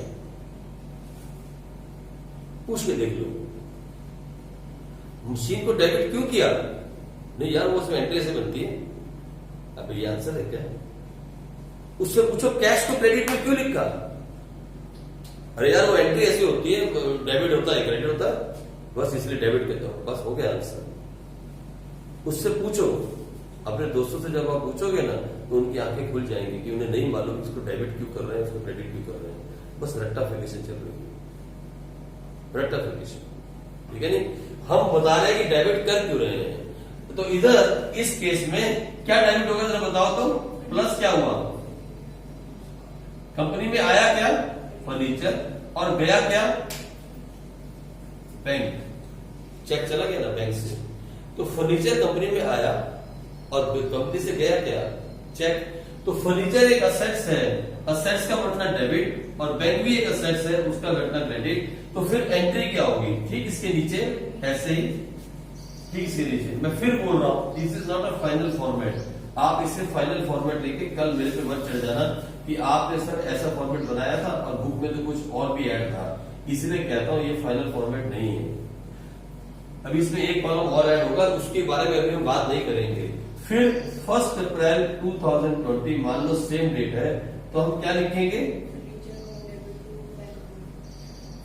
A: पूछ के देख लो, मशीन को डेबिट क्यों किया? नहीं यार वो उसमें एंट्री से बनती है। अब ये आंसर है क्या? उससे पूछो कैश को क्रेडिट में क्यों लिखा? अरे यार वो एंट्री ऐसी होती है, डेबिट होता है क्रेडिट होता है, बस इसलिए डेबिट कहता हूं, बस हो गया आंसर। उससे पूछो, अपने दोस्तों से जब आप पूछोगे ना तो उनकी आंखें खुल जाएंगी कि उन्हें नहीं मालूम इसको डेबिट क्यों कर रहे हैं, इसको क्रेडिट क्यों कर रहे हैं। बस रट्टा फिकेशन चल रही है, रट्टा फिकेशन, ठीक है नहीं। हम बता रहे हैं कि डेबिट कर क्यों रहे हैं, तो इधर इस केस में क्या डेबिट होगा जरा बताओ तो? प्लस क्या हुआ? कंपनी में आया क्या? फर्नीचर, और गया क्या? बैंक। चेक चला गया ना बैंक से, तो फर्नीचर कंपनी में आया और कंपनी से गया क्या? चेक। तो फर्नीचर एक असेट्स है, असेट्स का घटना डेबिट, और बैंक भी एक असेट्स है, उसका घटना क्रेडिट। तो फिर एंट्री क्या होगी? ठीक इसके नीचे ऐसे ही, ठीक इसके नीचे। मैं फिर बोल रहा हूं, this is not a final format. आप इसे फाइनल फॉर्मेट लेके कल मेरे पे मत चढ़ जाना कि आपने सर ऐसा फॉर्मेट बनाया था और बुक में तो कुछ और भी ऐड था, इसलिए कहता हूं ये फाइनल फॉर्मेट नहीं है। अभी इसमें एक कॉलम और ऐड होगा, उसके बारे में अभी हम बात नहीं करेंगे। फिर 1 अप्रैल 2020 मान लो सेम डेट है, तो हम क्या लिखेंगे?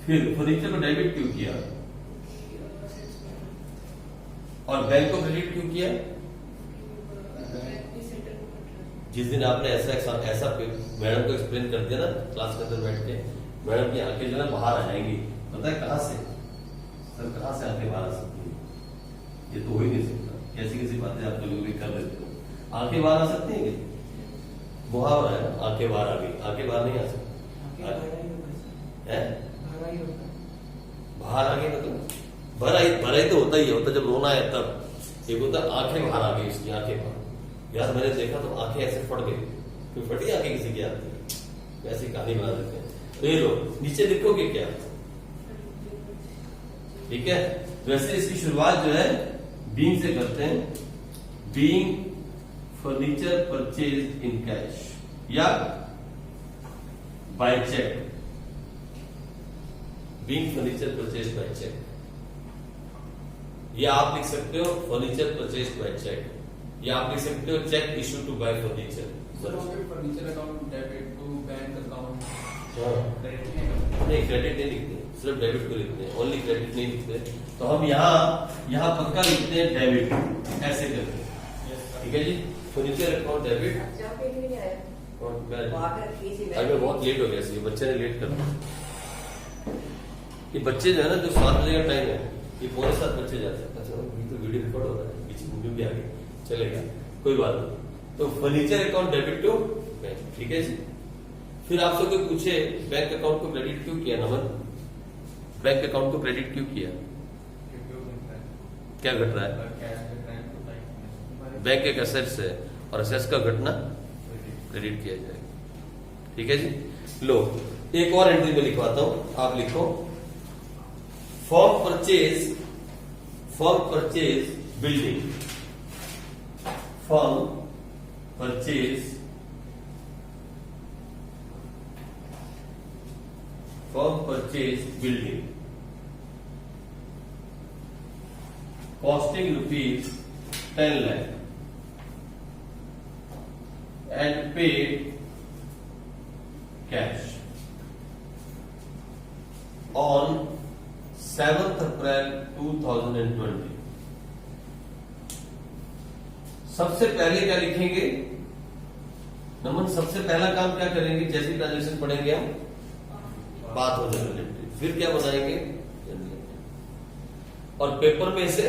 A: फिर फर्नीचर को डेबिट क्यों किया और बैंक को क्रेडिट क्यों किया? जिस दिन आपने ऐसा मैडम को एक्सप्लेन कर दिया ना क्लास के अंदर बैठ के, मैडम की आंखें जो है बाहर आ जाएंगी। पता है कहां से? सर कहां से आंखें बाहर आ सकती है? ये तो हो ही नहीं सकता। कैसी कैसी बातें आप लोग भी कर लेते हो। आंखें बाहर आ सकती है? मुहावरा है, आंखें बाहर आ गई, आंखें बाहर नहीं आ सकती। बाहर आ गई मतलब भरा ही तो होता ही है, होता जब रोना है तब। एक होता आंखें बाहर आ गई, इसकी आंखें बाहर। यार मैंने देखा तो आंखें ऐसे फट गई, कोई फटी आंखें किसी की आती है, वैसी कहानी बना देते हैं। तो ये लो नीचे लिखोगे क्या? ठीक है, वैसे इसकी शुरुआत जो है बीइंग से करते हैं। Being furniture purchase in cash या by cheque. Being furniture purchase by cheque, या आप लिख सकते हो फर्नीचर परचेज बाय चेक, या आप लिख सकते हो cheque issue to buy furniture.
B: Furniture account debit to bank account.
A: नहीं क्रेडिट नहीं लिखते, सिर्फ डेबिट को लिखते हैं, ओनली क्रेडिट नहीं लिखते। तो हम यहाँ पक्का लिखते हैं डेबिट, ऐसे करके। ठीक है जी, फर्नीचर अकाउंट डेबिट। अभी बहुत लेट हो गया, इसलिए बच्चे ने लेट कर दिया। ये बच्चे जो है ना, जो 7 बजे का टाइम है, ये 6:45 बच्चे जाते हैं। अच्छा तो वीडियो रिकॉर्ड हो रहा है, बीच में भी आ गई, चलेगा कोई बात नहीं। तो furniture account debit to bank, ठीक है जी। फिर आपसे कोई पूछे बैंक अकाउंट को क्रेडिट क्यों किया नमन, बैंक अकाउंट को क्रेडिट क्यों किया, क्या घट रहा है? बैंक एक असेट्स है और असेट्स का घटना क्रेडिट किया जाएगा। ठीक है जी। लो एक और एंट्री में लिखवाता हूं, आप लिखो form purchase building, form purchase building costing rupees 10 lakh and paid cash on 7th April 2020। सबसे पहले क्या लिखेंगे नमन? सबसे पहला काम क्या करेंगे जैसे ट्रांजेक्शन पढ़ेंगे हम? बात हो जनरल एंट्री। फिर क्या बनाएंगे, जनरल एंट्री। और पेपर में से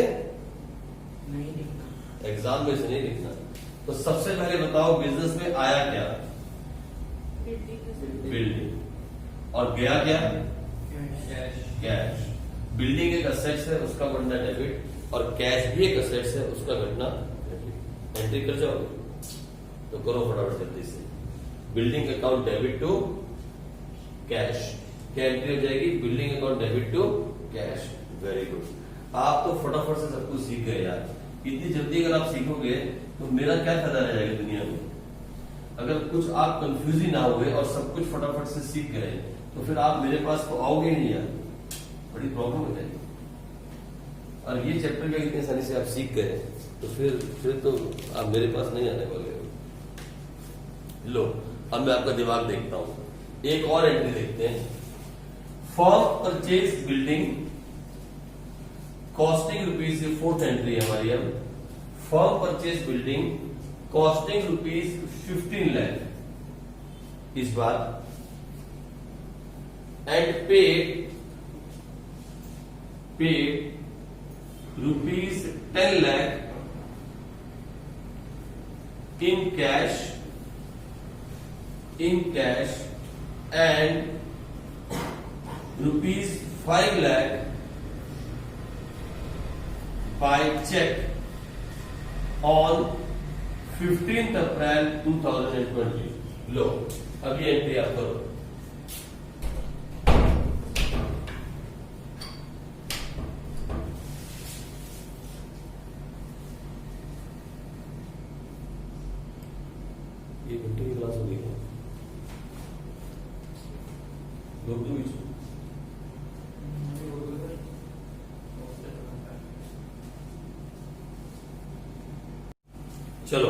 B: नहीं लिखना,
A: एग्जाम में से नहीं लिखना। तो सबसे पहले बताओ बिजनेस में आया क्या, बिल्डिंग, और गया क्या, कैश। बिल्डिंग एक असेट्स है, उसका घटना डेबिट, और कैश भी एक असेट्स है, उसका घटना क्रेडिट। एंट्री कर जाओगे तो करो फटाफट जल्दी से। Building account debit to cash, क्या एंट्री हो जाएगी, building account debit to cash. Very good, आप तो फटाफट से सब कुछ सीख गए यार। इतनी जल्दी अगर आप सीखोगे तो मेरा क्या फायदा रह जाएगा दुनिया में। अगर कुछ आप कंफ्यूज ही ना हुए और सब कुछ फटाफट से सीख गए तो फिर आप मेरे पास तो आओगे नहीं यार, बड़ी प्रॉब्लम हो जाएगी। और ये चैप्टर का इतनी आसानी से आप सीख गए तो फिर तो आप मेरे पास नहीं आने वाले हो। लो अब मैं आपका दिमाग देखता हूं। एक और एंट्री देखते हैं। Form purchase building costing rupees, ये फोर्थ एंट्री है हमारी। अब form purchase building costing rupees 15 lakh इस बार, and paid rupees 10 lakh in cash and rupees 5 lakh by check on 15th April 2020। लो अभी एंट्री आप करो। ये घंटे की क्लास होगी क्या? दो बीच में चलो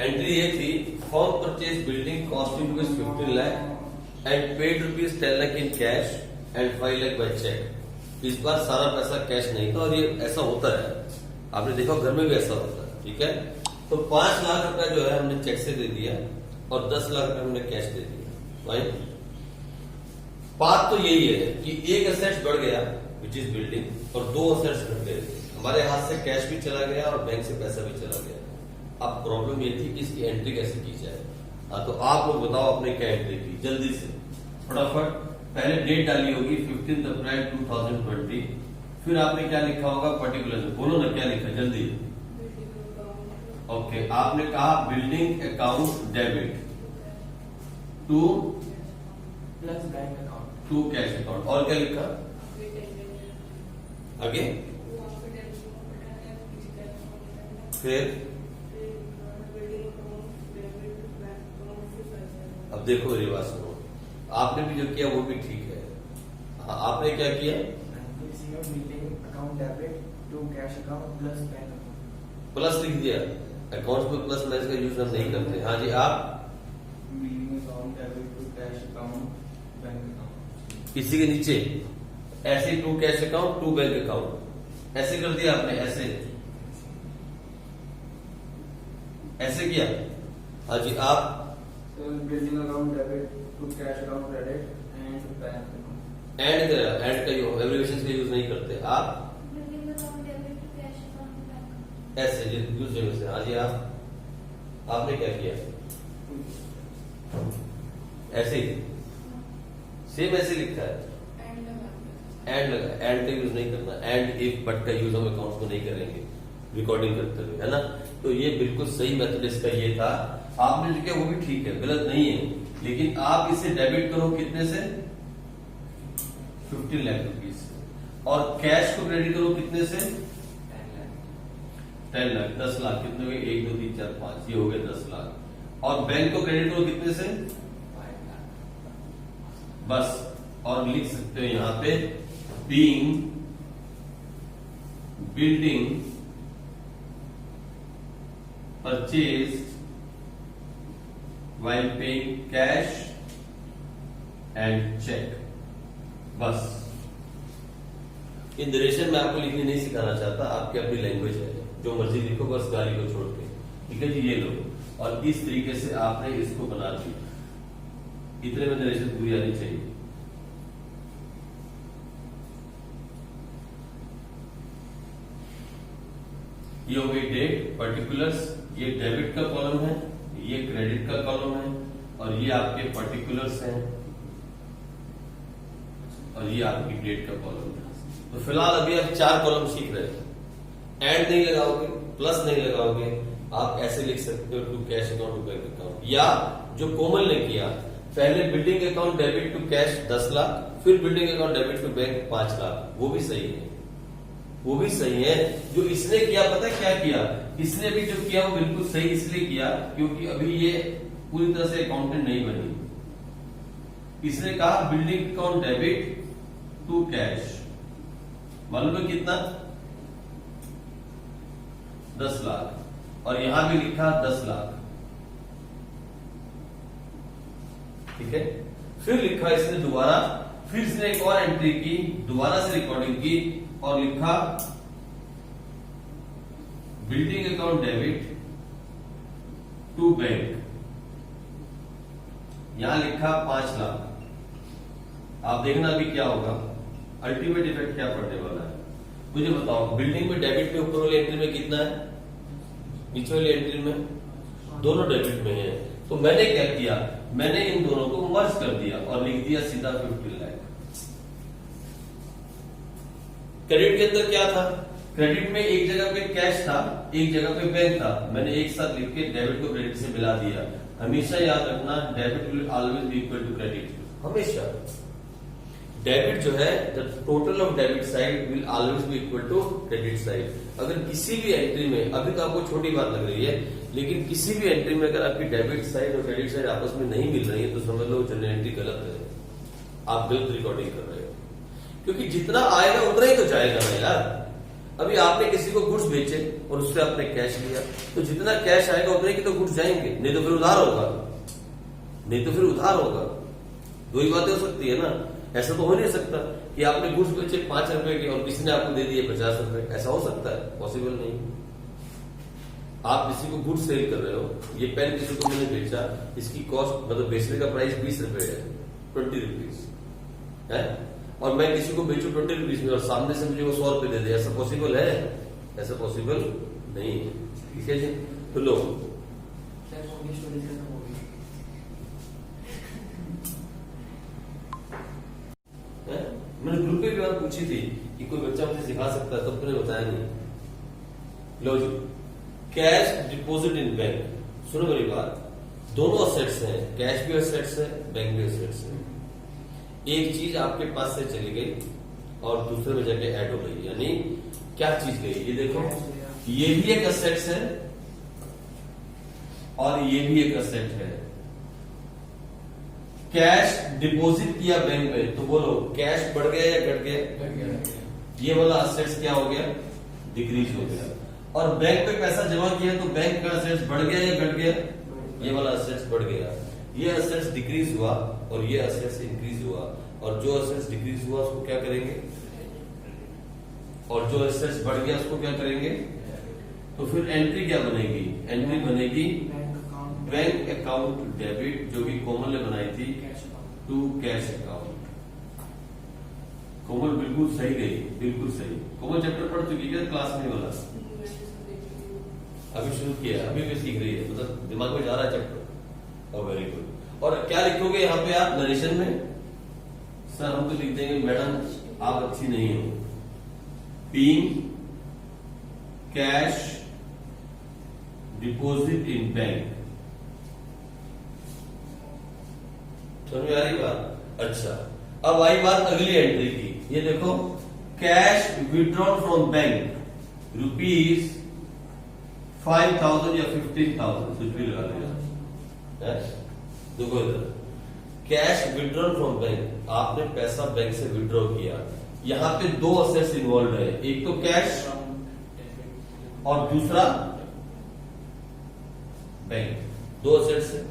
A: एंट्री ये थी, form purchase building costing rupees 15 lakh and paid rupees 10 lakh in cash and 5 lakh by cheque. इस बार सारा पैसा कैश नहीं था, और ये ऐसा होता है, आपने देखा घर में भी ऐसा होता है, ठीक है। तो 5 लाख रुपया जो है हमने चेक से दे दिया और 10 लाख रुपया हमने कैश दे दिया। भाई बात तो यही है कि एक असेट्स बढ़ गया विच इज बिल्डिंग और दो असेट्स घट गए। हमारे हाथ से कैश भी चला गया और बैंक से पैसा भी चला गया। अब प्रॉब्लम ये थी कि इसकी एंट्री कैसे की जाए। हाँ तो आप लोग बताओ आपने क्या एंट्री की, जल्दी से फटाफट। पहले डेट डाली होगी 15 अप्रैल 2020, फिर आपने क्या लिखा होगा पर्टिकुलर, बोलो ना क्या लिखा जल्दी। ओके आपने कहा building account debit to
B: plus bank account
A: to cash account, और क्या लिखा आगे, फिर अब देखो मेरी बात सुनो, आपने भी जो किया वो भी ठीक है। हाँ आपने क्या किया,
B: building account debit to cash account plus bank account,
A: plus लिख दिया। अकाउंट्स में प्लस माइनस का यूज हम नहीं करते। हाँ जी आप
B: building account debit to cash account bank account,
A: इसी के नीचे ऐसे to cash account to bank account ऐसे कर दिया आपने, ऐसे किया। हाँ जी आप
B: building account debit to cash account credit and bank account,
A: and का एब्रिविएशन का यूज नहीं करते आप, ऐसे दूसरे में से। हाँ जी आपने क्या किया, ऐसे ही सेम ऐसे लिखा है, एंड लगा, एंड का यूज नहीं करना। एंड इफ बट का यूज हम अकाउंट्स को नहीं करेंगे रिकॉर्डिंग करते हुए, है ना। तो ये बिल्कुल सही मेथड इसका ये था। आपने जो किया वो भी ठीक है, गलत नहीं है, लेकिन आप इसे डेबिट करो कितने से, 15 लाख रुपीज से, और कैश को क्रेडिट करो कितने से, 10 लाख, 10 लाख कितने हो गए, 1 2 3 4 5, ये हो गए 10 लाख। और बैंक को क्रेडिट करो कितने से,
B: 5 लाख
A: बस। और लिख सकते हो यहां पे being building purchase while paying cash and check, बस। इन नरेशन में आपको लिखनी नहीं सिखाना चाहता, आपकी अपनी लैंग्वेज है, जो मर्जी लिखो बस गाली को छोड़ के, ठीक है जी। ये लो, और इस तरीके से आपने इसको बना दिया। इतने में नरेशन पूरी आनी चाहिए। ये हो गई डेट पर्टिकुलर्स, ये डेबिट का कॉलम है, ये क्रेडिट का कॉलम है, और ये आपके पर्टिकुलर्स हैं, और ये आपकी डेट का कॉलम है। तो फिलहाल अभी आप 4 कॉलम सीख रहे हैं। एंड नहीं लगाओगे, प्लस नहीं लगाओगे, आप ऐसे लिख सकते हो to cash account to bank account, या जो कोमल ने किया पहले building account debit to cash 10 lakh, फिर building account debit to bank 5 lakh, वो भी सही है, वो भी सही है। जो इसने किया पता है क्या किया, इसने भी जो किया वो बिल्कुल सही इसलिए किया क्योंकि अभी ये पूरी तरह से अकाउंटेंट नहीं बनी। इसने कहा building account debit to cash, मालूम है कितना, 10 लाख, और यहां भी लिखा 10 लाख, ठीक है। फिर लिखा इसने दोबारा, फिर इसने एक और एंट्री की, दोबारा से रिकॉर्डिंग की और लिखा building account debit to bank, यहां लिखा 5 लाख। आप देखना अभी क्या होगा, अल्टीमेट इफेक्ट क्या पड़ने वाला है मुझे बताओ। बिल्डिंग में डेबिट में ऊपर वाली एंट्री में कितना है, नीचे वाली एंट्री में, दोनों डेबिट में है। तो मैंने क्या किया, मैंने इन दोनों को मर्ज कर दिया और लिख दिया सीधा 15 लाख। क्रेडिट के अंदर क्या था, क्रेडिट में एक जगह पे कैश था, एक जगह पे बैंक था, मैंने एक साथ लिख के डेबिट को क्रेडिट से मिला दिया। हमेशा याद रखना debit will always be equal to credit, हमेशा डेबिट जो है the total of debit side will always be equal to credit side. अगर किसी भी एंट्री में, अभी तो आपको छोटी बात लग रही है, लेकिन किसी भी एंट्री में अगर आपकी डेबिट साइड और क्रेडिट साइड आपस में नहीं मिल रही है तो समझ लो जनरल एंट्री गलत है, आप गलत रिकॉर्डिंग कर रहे हो। क्योंकि जितना आएगा उतना ही तो जाएगा ना यार। अभी आपने किसी को गुड्स बेचे और उससे आपने कैश लिया, तो जितना कैश आएगा उतने की तो गुड्स जाएंगे, नहीं तो फिर उधार होगा, नहीं तो फिर उधार होगा। दो ही बातें हो सकती है ना, ऐसा तो हो नहीं सकता कि आपने गुड्स बेचे 5 रुपए के और किसी ने आपको दे दिए 50 रुपए, ऐसा हो सकता है, पॉसिबल नहीं। आप किसी को गुड्स सेल कर रहे हो, ये पेन किसी को मैंने बेचा, इसकी कॉस्ट मतलब बेचने का प्राइस 20 रुपए है, 20 रुपीज है, और मैं किसी को बेचू 20 रुपीज में और सामने से मुझे वो 100 रुपए दे दे, ऐसा पॉसिबल है, ऐसा पॉसिबल नहीं है, ठीक है जी। तो लो मैंने ग्रुप पे भी बात पूछी थी कि कोई बच्चा मुझे सिखा सकता है, तब तुमने बताया नहीं। लो जी, कैश डिपॉजिट इन बैंक, सुनो मेरी बात, दोनों असेट्स हैं, कैश भी असेट्स है, बैंक भी असेट्स है। एक चीज आपके पास से चली गई और दूसरे में जाके ऐड हो गई, यानी क्या चीज गई, ये देखो, ये भी एक असेट्स है और ये भी एक असेट है। कैश डिपॉजिट किया बैंक में, तो बोलो कैश बढ़ गया या घट गया, ये वाला असेट्स क्या हो गया, डिक्रीज हो गया। और बैंक पे पैसा जमा किया तो बैंक का असेट्स बढ़ गया या घट गया, ये वाला असेट्स बढ़ गया। ये असेट्स डिक्रीज हुआ और ये असेट्स इंक्रीज हुआ, और जो असेट्स डिक्रीज हुआ उसको क्या करेंगे, और जो असेट्स बढ़ गया उसको क्या करेंगे। तो फिर एंट्री क्या बनेगी, एंट्री बनेगी बैंक अकाउंट डेबिट, जो कि कोमल ने बनाई थी, टू कैश अकाउंट। कोमल बिल्कुल सही गई, बिल्कुल सही। कोमल चैप्टर पढ़ चुकी है क्लास में वाला, अभी शुरू किया, अभी भी सीख रही है, मतलब दिमाग में जा रहा है चैप्टर, और वेरी गुड। और क्या लिखोगे यहाँ पे आप नरेशन में, सर हम तो लिख देंगे मैडम आप अच्छी नहीं हो, being cash deposit in bank, समझ में आ रही बात। अच्छा, अब आई बात अगली एंट्री की, ये देखो, cash withdrawn from bank rupees 5,000 या 15,000, कुछ भी लगा देगा। देखो इधर, कैश विड्रॉन फ्रॉम बैंक, आपने पैसा बैंक से विड्रॉ किया, यहां पे दो असेट्स इन्वॉल्व है, एक तो कैश और दूसरा बैंक, दो असेट्स है।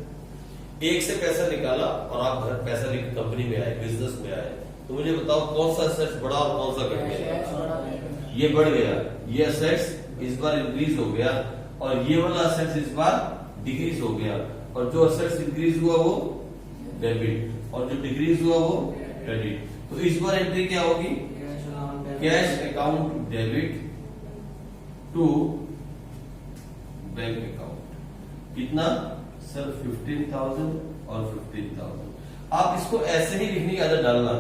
A: एक से पैसा निकाला और आप घर पैसा लेकर कंपनी में आए, बिजनेस में आए, तो मुझे बताओ कौन सा असेट्स बढ़ा और कौन सा घट गया। ये बढ़ गया, ये असेट्स इस बार इंक्रीज हो गया और ये वाला असेट्स इस बार डिक्रीज हो गया, और जो असेट्स इंक्रीज हुआ वो डेबिट और जो डिक्रीज हुआ वो क्रेडिट। तो इस बार एंट्री क्या होगी, cash account debit to bank account. कितना सर 15,000 और 15,000। आप इसको ऐसे ही लिखने की आदत डालना।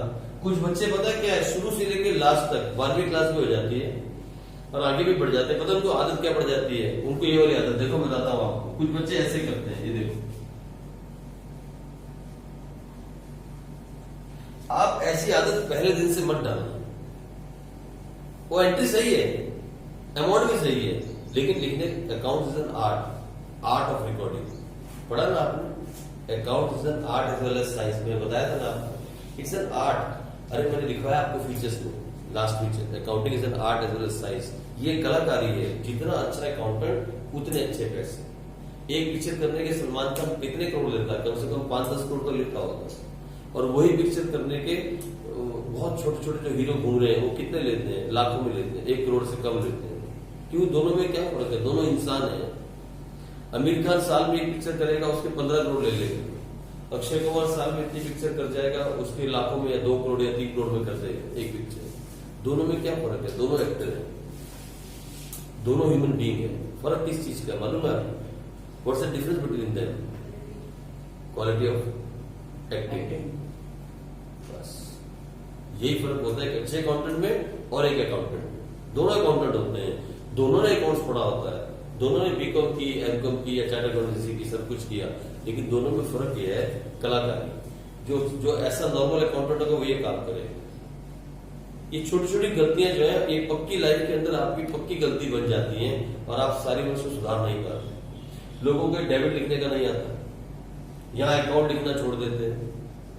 A: कुछ बच्चे पता क्या है, शुरू से लेकर लास्ट तक 12वीं क्लास में हो जाती है और आगे भी बढ़ जाते हैं, पता उनको आदत क्या पड़ जाती है, उनको ये वाली आदत, देखो बताता हूं आपको। कुछ बच्चे ऐसे करते हैं, ये देखो, आप ऐसी आदत पहले दिन से मत डालना। वो एंट्री सही है, अमाउंट भी सही है, लेकिन लिखने account is an art of recording. पढ़ा ना आपने, account is an art as well as science में बताया था ना आपको, इट्स एन आर्ट। अरे मैंने लिखवाया आपको फीचर्स में, last feature, accounting is an art as well as science. ये कलाकारी है, जितना अच्छा अकाउंटेंट उतने अच्छे पैसे। एक पिक्चर करने के सलमान खान कितने करोड़ लेता है, कम से कम 5-10 करोड़ तो लेता होगा, और वही पिक्चर करने के बहुत छोटे छोटे जो हीरो घूम रहे हैं वो कितने लेते हैं, लाखों में लेते हैं, 1 करोड़ से कम लेते हैं। क्यों? दोनों में क्या फर्क है, दोनों इंसान है। आमिर खान साल में एक पिक्चर करेगा, उसके 15 करोड़ ले लेगा। अक्षय कुमार साल में इतनी पिक्चर कर जाएगा, उसके लाखों में या 2 करोड़ या 3 करोड़ में कर जाएगा एक पिक्चर। दोनों में क्या फर्क है, दोनों एक्टर है, दोनों ह्यूमन बीइंग है। फर्क किस चीज का मालूम है? What's the difference between them? Quality of acting. बस यही फर्क होता है एक अच्छे अकाउंटेंट में और एक अकाउंटेंट में। दोनों अकाउंटेंट होते हैं, दोनों ने अकाउंट्स पढ़ा होता है, दोनों ने बीकॉम की, एमकॉम की या चार्टर्ड अकाउंटेंसी की, सब कुछ किया, लेकिन दोनों में फर्क यह है कलाकारी। जो ऐसा नॉर्मल अकाउंटेंट होगा वो ये काम करेगा। ये छोटी छोटी गलतियां जो है, ये पक्की लाइफ के अंदर आपकी पक्की गलती बन जाती हैं और आप सारी वर्ष सुधार नहीं पाते। लोगों को डेबिट लिखने का नहीं आता, यहाँ अकाउंट लिखना छोड़ देते हैं,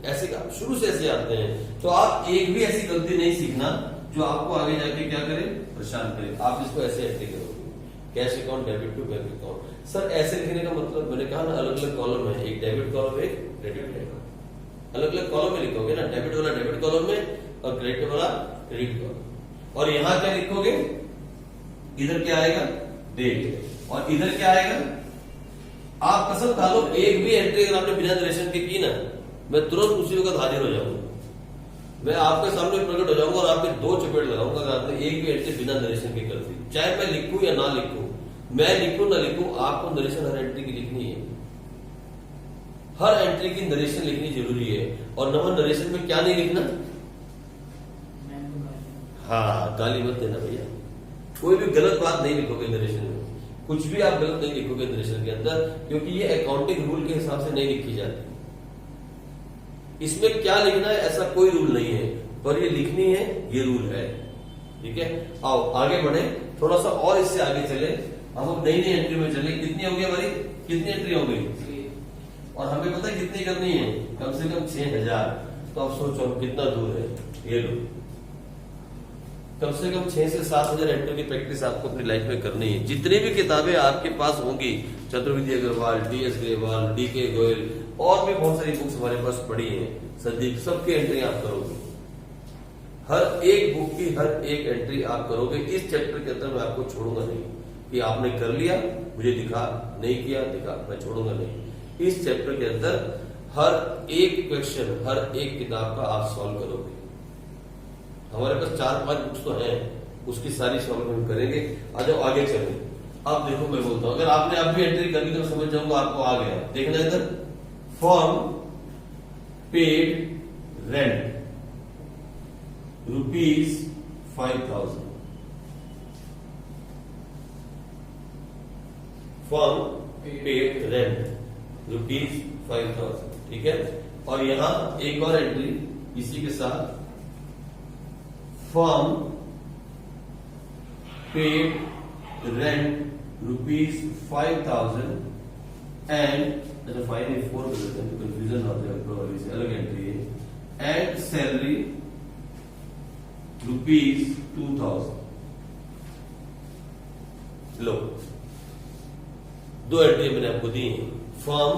A: ऐसे शुरू से ऐसे आते हैं। तो आप एक भी ऐसी गलती नहीं सीखना जो आपको आगे जाके क्या करे, परेशान करे। आप इसको ऐसे ऐसे करोगे, cash account debit to bank account. Sir ऐसे लिखने का मतलब, मैंने कहा ना अलग अलग कॉलम है, एक डेबिट कॉलम, एक क्रेडिट कॉलम। अलग अलग कॉलम में लिखोगे ना, डेबिट वाला डेबिट कॉलम में और क्रेडिट वाला क्रेडिट कॉलम। और यहां क्या लिखोगे, इधर क्या आएगा, डेट, और इधर क्या आएगा। आप कसम खा लो, एक भी एंट्री अगर आपने बिना नरेशन के की ना, मैं तुरंत उसी वक्त हाजिर हो जाऊंगा। मैं आपके सामने प्रकट हो जाऊंगा और आपके 2 चपेट लगाऊंगा अगर आपने एक भी एंट्री बिना नरेशन के कर दी। चाहे मैं लिखूं या ना लिखूं, मैं लिखूं ना लिखूं, आपको नरेशन हर एंट्री की लिखनी है। हर एंट्री की नरेशन लिखनी जरूरी है। और नंबर नरेशन में क्या नहीं लिखना, हाँ गाली मत देना भैया, कोई भी गलत बात नहीं लिखोगे नरेशन में, कुछ भी आप गलत नहीं लिखोगे नरेशन के अंदर, क्योंकि ये अकाउंटिंग रूल के हिसाब से नहीं लिखी जाती। इसमें क्या लिखना है ऐसा कोई रूल नहीं है, पर ये लिखनी है, ये रूल है। ठीक है, आओ आगे बढ़े, थोड़ा सा और इससे आगे चले। अब नई नई एंट्री में चले। कितनी हो गई हमारी, कितनी एंट्री हो गई, और हमें पता है कितनी करनी है, कम से कम 6,000। तो अब सोचो कितना दूर है, ये लो, कम से कम 6 से 7,000 एंट्री की प्रैक्टिस आपको अपनी लाइफ में करनी है। जितनी भी किताबें आपके पास होंगी, चतुर्वेदी अग्रवाल, DS ग्रेवाल, DK गोयल, और भी बहुत सारी बुक्स हमारे पास पड़ी है, संदीप, सबकी एंट्री आप करोगे। हर एक बुक की हर एक एंट्री आप करोगे। इस चैप्टर के अंदर मैं आपको छोड़ूंगा नहीं कि आपने कर लिया मुझे दिखा, नहीं किया दिखा, मैं छोड़ूंगा नहीं। इस चैप्टर के अंदर हर एक क्वेश्चन, हर एक किताब का आप सॉल्व करोगे। हमारे पास 4-5 बुक्स तो हैं, उसकी सारी सॉल्व हम करेंगे। आ जाओ आगे चलें। अब देखो मैं बोलता हूं, अगर आपने अब भी एंट्री कर ली तो समझ जाऊंगा आपको आ गया। देखना इधर, form paid rent ₹5,000, form paid rent ₹5,000। ठीक है, और यहां एक और एंट्री इसी के साथ, फॉर्म पेड रेंट ₹5,000 एंड, अच्छा 5 नहीं 4 कंफ्यूजन हो जाएगा, प्रोबेबली से अलग एंट्री है, एंड सैलरी ₹2,000। लो, 2 एंट्री मैंने आपको दी है, फॉर्म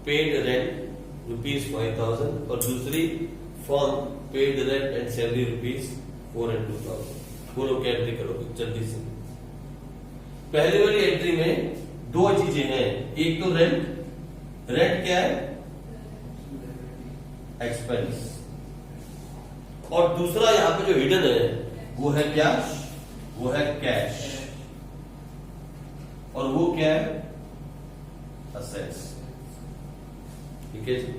A: पेड रेंट ₹5,000 और दूसरी form paid rent and salary ₹4 and 2,000। दोनों की एंट्री करोगे जल्दी से। पहले वाली एंट्री में 2 चीजें हैं, एक तो रेंट, रेंट क्या है, एक्सपेंस, और दूसरा यहां पे जो हिडन है वो है क्या, वो है कैश। और वो क्या है, असेट्स। ठीक है जी,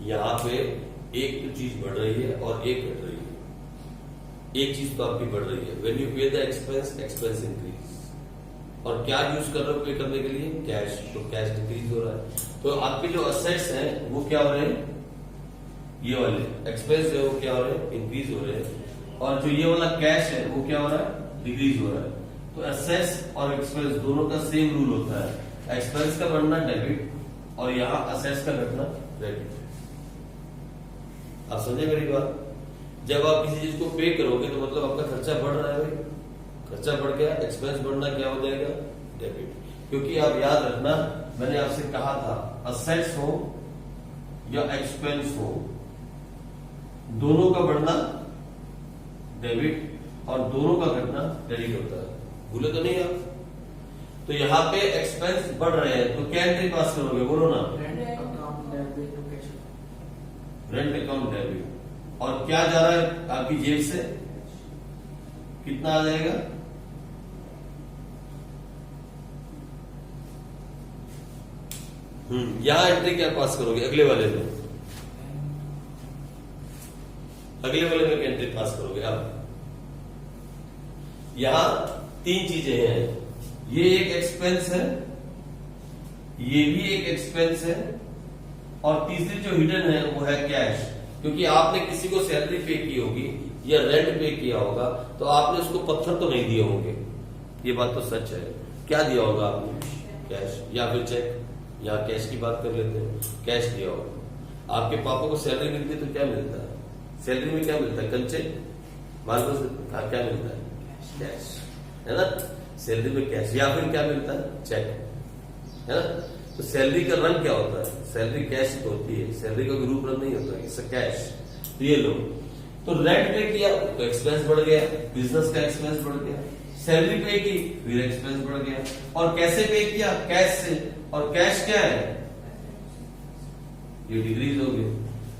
A: यहां पे एक तो चीज बढ़ रही है और एक घट रही है। एक चीज तो आपकी बढ़ रही है, व्हेन यू पे द एक्सपेंस, एक्सपेंस इंक्रीज। और क्या यूज कर रहे हो पे करने के लिए, कैश, तो कैश डिक्रीज हो रहा है। तो आपके जो असेट्स हैं वो क्या हो रहे हैं, ये वाले एक्सपेंस है वो क्या हो रहे हैं, इंक्रीज हो रहे हैं। और जो ये वाला कैश है वो क्या हो रहा है, डिक्रीज हो रहा है। तो असेट्स और एक्सपेंस दोनों का सेम रूल होता है, एक्सपेंस का बढ़ना डेबिट और यहाँ असेट्स का घटना क्रेडिट। आप समझे मेरी बात? जब आप किसी चीज को पे करोगे तो मतलब आपका खर्चा बढ़ रहा है भाई, खर्चा बढ़ गया, एक्सपेंस बढ़ना क्या हो जाएगा, डेबिट। क्योंकि आप याद रखना, मैंने आपसे कहा था असेट्स हो या एक्सपेंस हो, दोनों का बढ़ना डेबिट और दोनों का घटना क्रेडिट होता है। भूले तो नहीं आप? तो यहाँ पे एक्सपेंस बढ़ रहे हैं तो क्या एंट्री पास करोगे, बोलो ना,
B: rent account debit to cash,
A: rent account debit. और क्या जा रहा है आपकी जेब से, कितना आ जाएगा, यहां एंट्री क्या पास करोगे, अगले वाले में, अगले वाले में एंट्री पास करोगे। अब यहां तीन चीजें हैं, ये एक एक्सपेंस है, ये भी एक एक्सपेंस है, और तीसरी जो हिडन है वो है कैश। क्योंकि आपने किसी को सैलरी पे की होगी या रेंट पे किया होगा तो आपने उसको पत्थर तो नहीं दिए होंगे, ये बात तो सच है। क्या दिया होगा आपने, कैश या फिर चेक। यहाँ कैश की बात कर लेते हैं, कैश दिया होगा। आपके पापा को सैलरी मिलती है तो क्या मिलता है, सैलरी में क्या मिलता है, कंचे मालूम से क्या मिलता है, कैश, है ना। सैलरी में कैश या फिर क्या मिलता है, चेक, है ना। तो सैलरी का रंग क्या होता है, सैलरी कैश तो होती है, सैलरी का रूप रंग नहीं होता है, कैश। तो ये लो, तो रेंट पे किया तो एक्सपेंस बढ़ गया, बिजनेस का एक्सपेंस बढ़ गया। सैलरी पे की फिर एक्सपेंस बढ़ गया। और कैसे पे किया, कैश से, और कैश क्या है, ये डिक्रीज हो गया।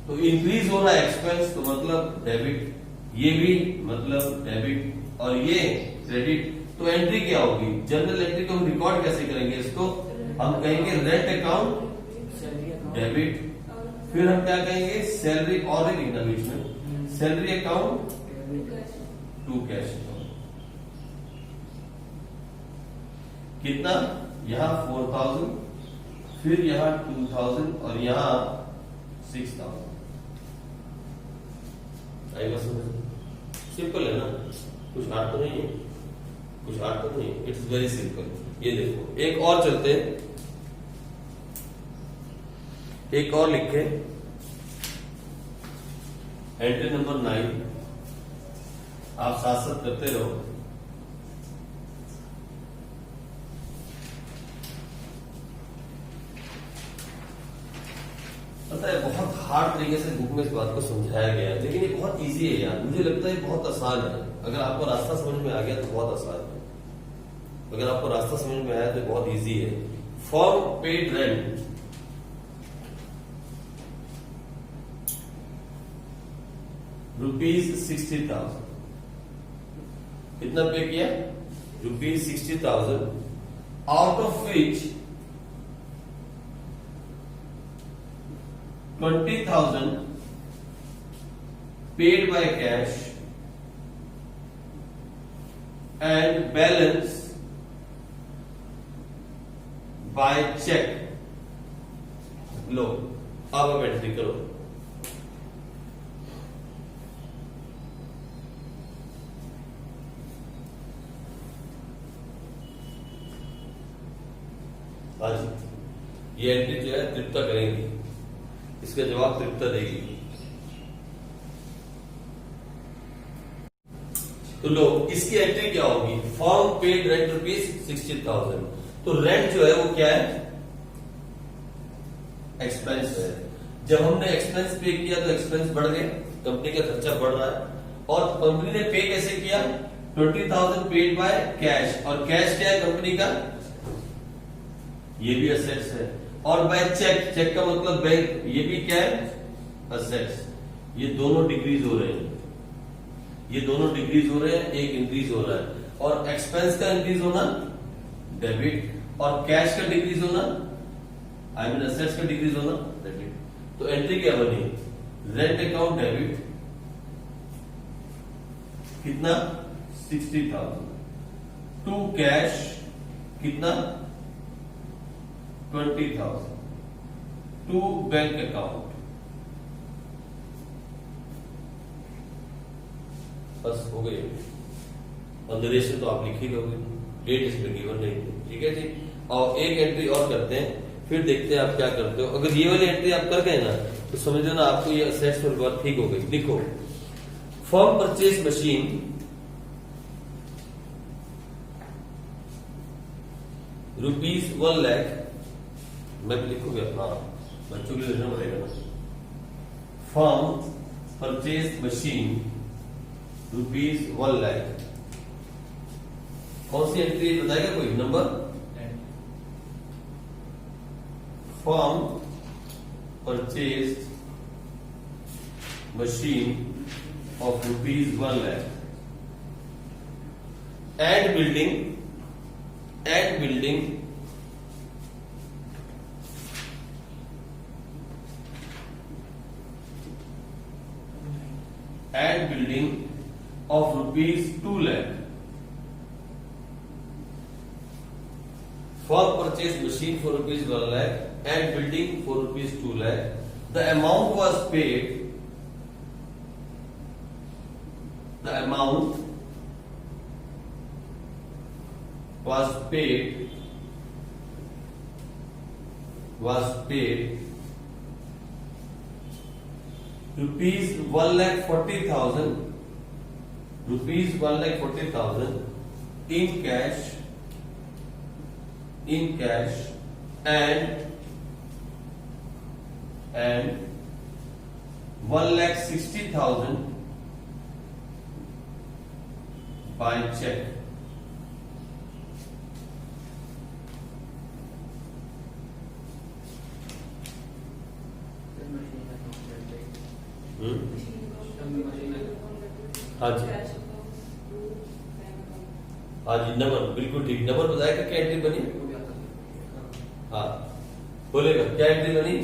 A: तो इंक्रीज हो रहा है एक्सपेंस, तो मतलब डेबिट, ये भी मतलब डेबिट और ये क्रेडिट। तो एंट्री क्या होगी, जनरल एंट्री को हम रिकॉर्ड कैसे करेंगे, इसको हम कहेंगे रेंट अकाउंट डेबिट, फिर हम क्या कहेंगे, सैलरी और एक लिखना बीच में, salary account to cash account. कितना, यहाँ 4000, फिर यहाँ 2000 और यहाँ 6000। आई बात समझ? सिंपल है ना, कुछ हार्ड तो नहीं है, कुछ हार्ड तो नहीं है, इट्स वेरी सिंपल। ये देखो एक और चलते हैं, एक और लिखे, एंट्री नंबर 9, आप साथ साथ करते रहो। पता है बहुत हार्ड तरीके से बुक में इस बात को समझाया गया है, लेकिन ये बहुत इजी है यार, मुझे लगता है बहुत आसान है। अगर आपको रास्ता समझ में आ गया तो बहुत आसान है, अगर आपको रास्ता समझ में आया तो बहुत इजी है। फॉर्म पेड रेंट, ₹60,000, कितना पे किया, ₹60,000, out of which 20,000 paid by cash and balance by check। लो अब एंट्री करो। हाँ जी, ये एंट्री जो है तृप्ता करेंगी, इसका जवाब तृप्ता देगी। तो लो इसकी एंट्री क्या होगी, फॉर्म पेड रेंट ₹60,000। तो रेंट जो है वो क्या है, एक्सपेंस है। जब हमने एक्सपेंस पे किया तो एक्सपेंस बढ़ गए, कंपनी का खर्चा बढ़ रहा है। और कंपनी ने पे कैसे किया, 20,000 पेड बाय कैश, और कैश क्या है कंपनी का, ये भी असेट्स है। और बाय चेक, चेक का मतलब बैंक, ये भी क्या है, असेट्स। ये दोनों डिक्रीज हो रहे हैं, ये दोनों डिक्रीज हो रहे हैं, एक इंक्रीज हो रहा है। और एक्सपेंस का इंक्रीज होना डेबिट, और कैश का डिक्रीज होना, आई मीन असेट्स का डिक्रीज होना डेबिट। तो एंट्री क्या बनी, रेंट अकाउंट डेबिट कितना 60,000, टू कैश कितना 20,000, टू बैंक अकाउंट, बस हो गई। अंडरेशन तो आप लिख ही लोगे, डेट इसमें गिवन नहीं थी, ठीक है जी। और एक एंट्री और करते हैं, फिर देखते हैं आप क्या करते हो। अगर ये वाली एंट्री आप कर गए ना तो समझ लेना आपको ये असेट्स पर बात ठीक हो गई। लिखो, फर्म परचेज मशीन ₹1 लाख, मैं भी लिखूंगी अपना, बच्चों के लिए लिखना पड़ेगा ना। फर्म परचेज मशीन ₹1 लाख, कौन सी एंट्री बताएगा कोई number? Firm purchase machine of ₹1 lakh and building of ₹2 lakh. For purchase machine for ₹1 lakh and building for ₹2 lakh. The amount was paid. The amount was paid ₹1,40,000 in cash and 1,60,000 by check. हाँ जी, हाँ जी, number बिल्कुल ठीक, number बताएगा क्या entry बनी? हाँ बोलेगा क्या एंट्री बनी?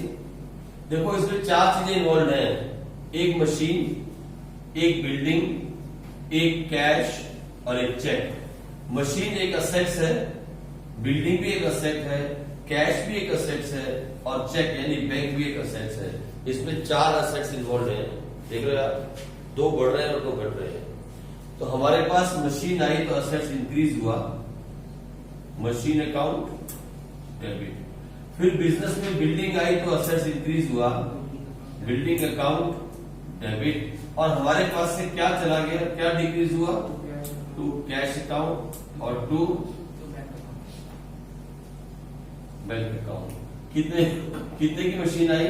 A: देखो इसमें 4 चीजें इन्वॉल्व हैं, एक मशीन, एक बिल्डिंग, एक कैश और एक चेक। मशीन एक असेट्स है, बिल्डिंग भी एक असेट है, कैश भी एक असेट्स है और चेक यानी बैंक भी एक असेट्स है। इसमें 4 असेट्स इन्वॉल्व हैं, देख रहे हो आप, 2 बढ़ रहे हैं और 2 घट रहे हैं। तो हमारे पास मशीन आई तो असेट्स इंक्रीज हुआ, मशीन अकाउंट डेबिट। फिर बिजनेस में बिल्डिंग आई तो असेट्स इंक्रीज हुआ, बिल्डिंग अकाउंट डेबिट। और हमारे पास से क्या चला गया, क्या डिक्रीज हुआ? टू कैश अकाउंट और टू बैंक अकाउंट। कितने की मशीन आई,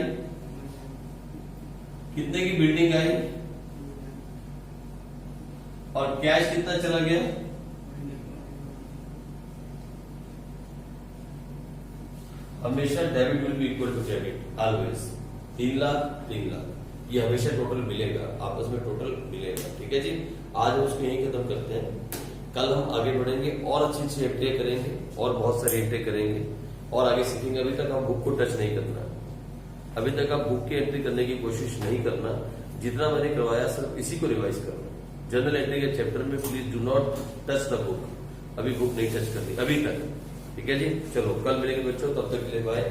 A: कितने की बिल्डिंग आई और कैश कितना चला गया? हमेशा debit will be equal to credit always. 3 lakh ये हमेशा टोटल मिलेगा, आपस में टोटल मिलेगा, ठीक है जी। आज हम उसको यहीं खत्म करते हैं, कल हम आगे बढ़ेंगे और अच्छी एंट्री करेंगे और बहुत सारी एंट्री करेंगे और आगे सीखेंगे। अभी तक आप बुक को टच नहीं करना, अभी तक आप बुक की एंट्री करने की कोशिश नहीं करना। जितना मैंने करवाया सिर्फ इसी को रिवाइज करना। जनरल एंट्री के चैप्टर में please do not touch the book, अभी बुक नहीं टच करनी अभी तक, ठीक है जी। चलो कल मिलेंगे बच्चों, तब तक के लिए बाय।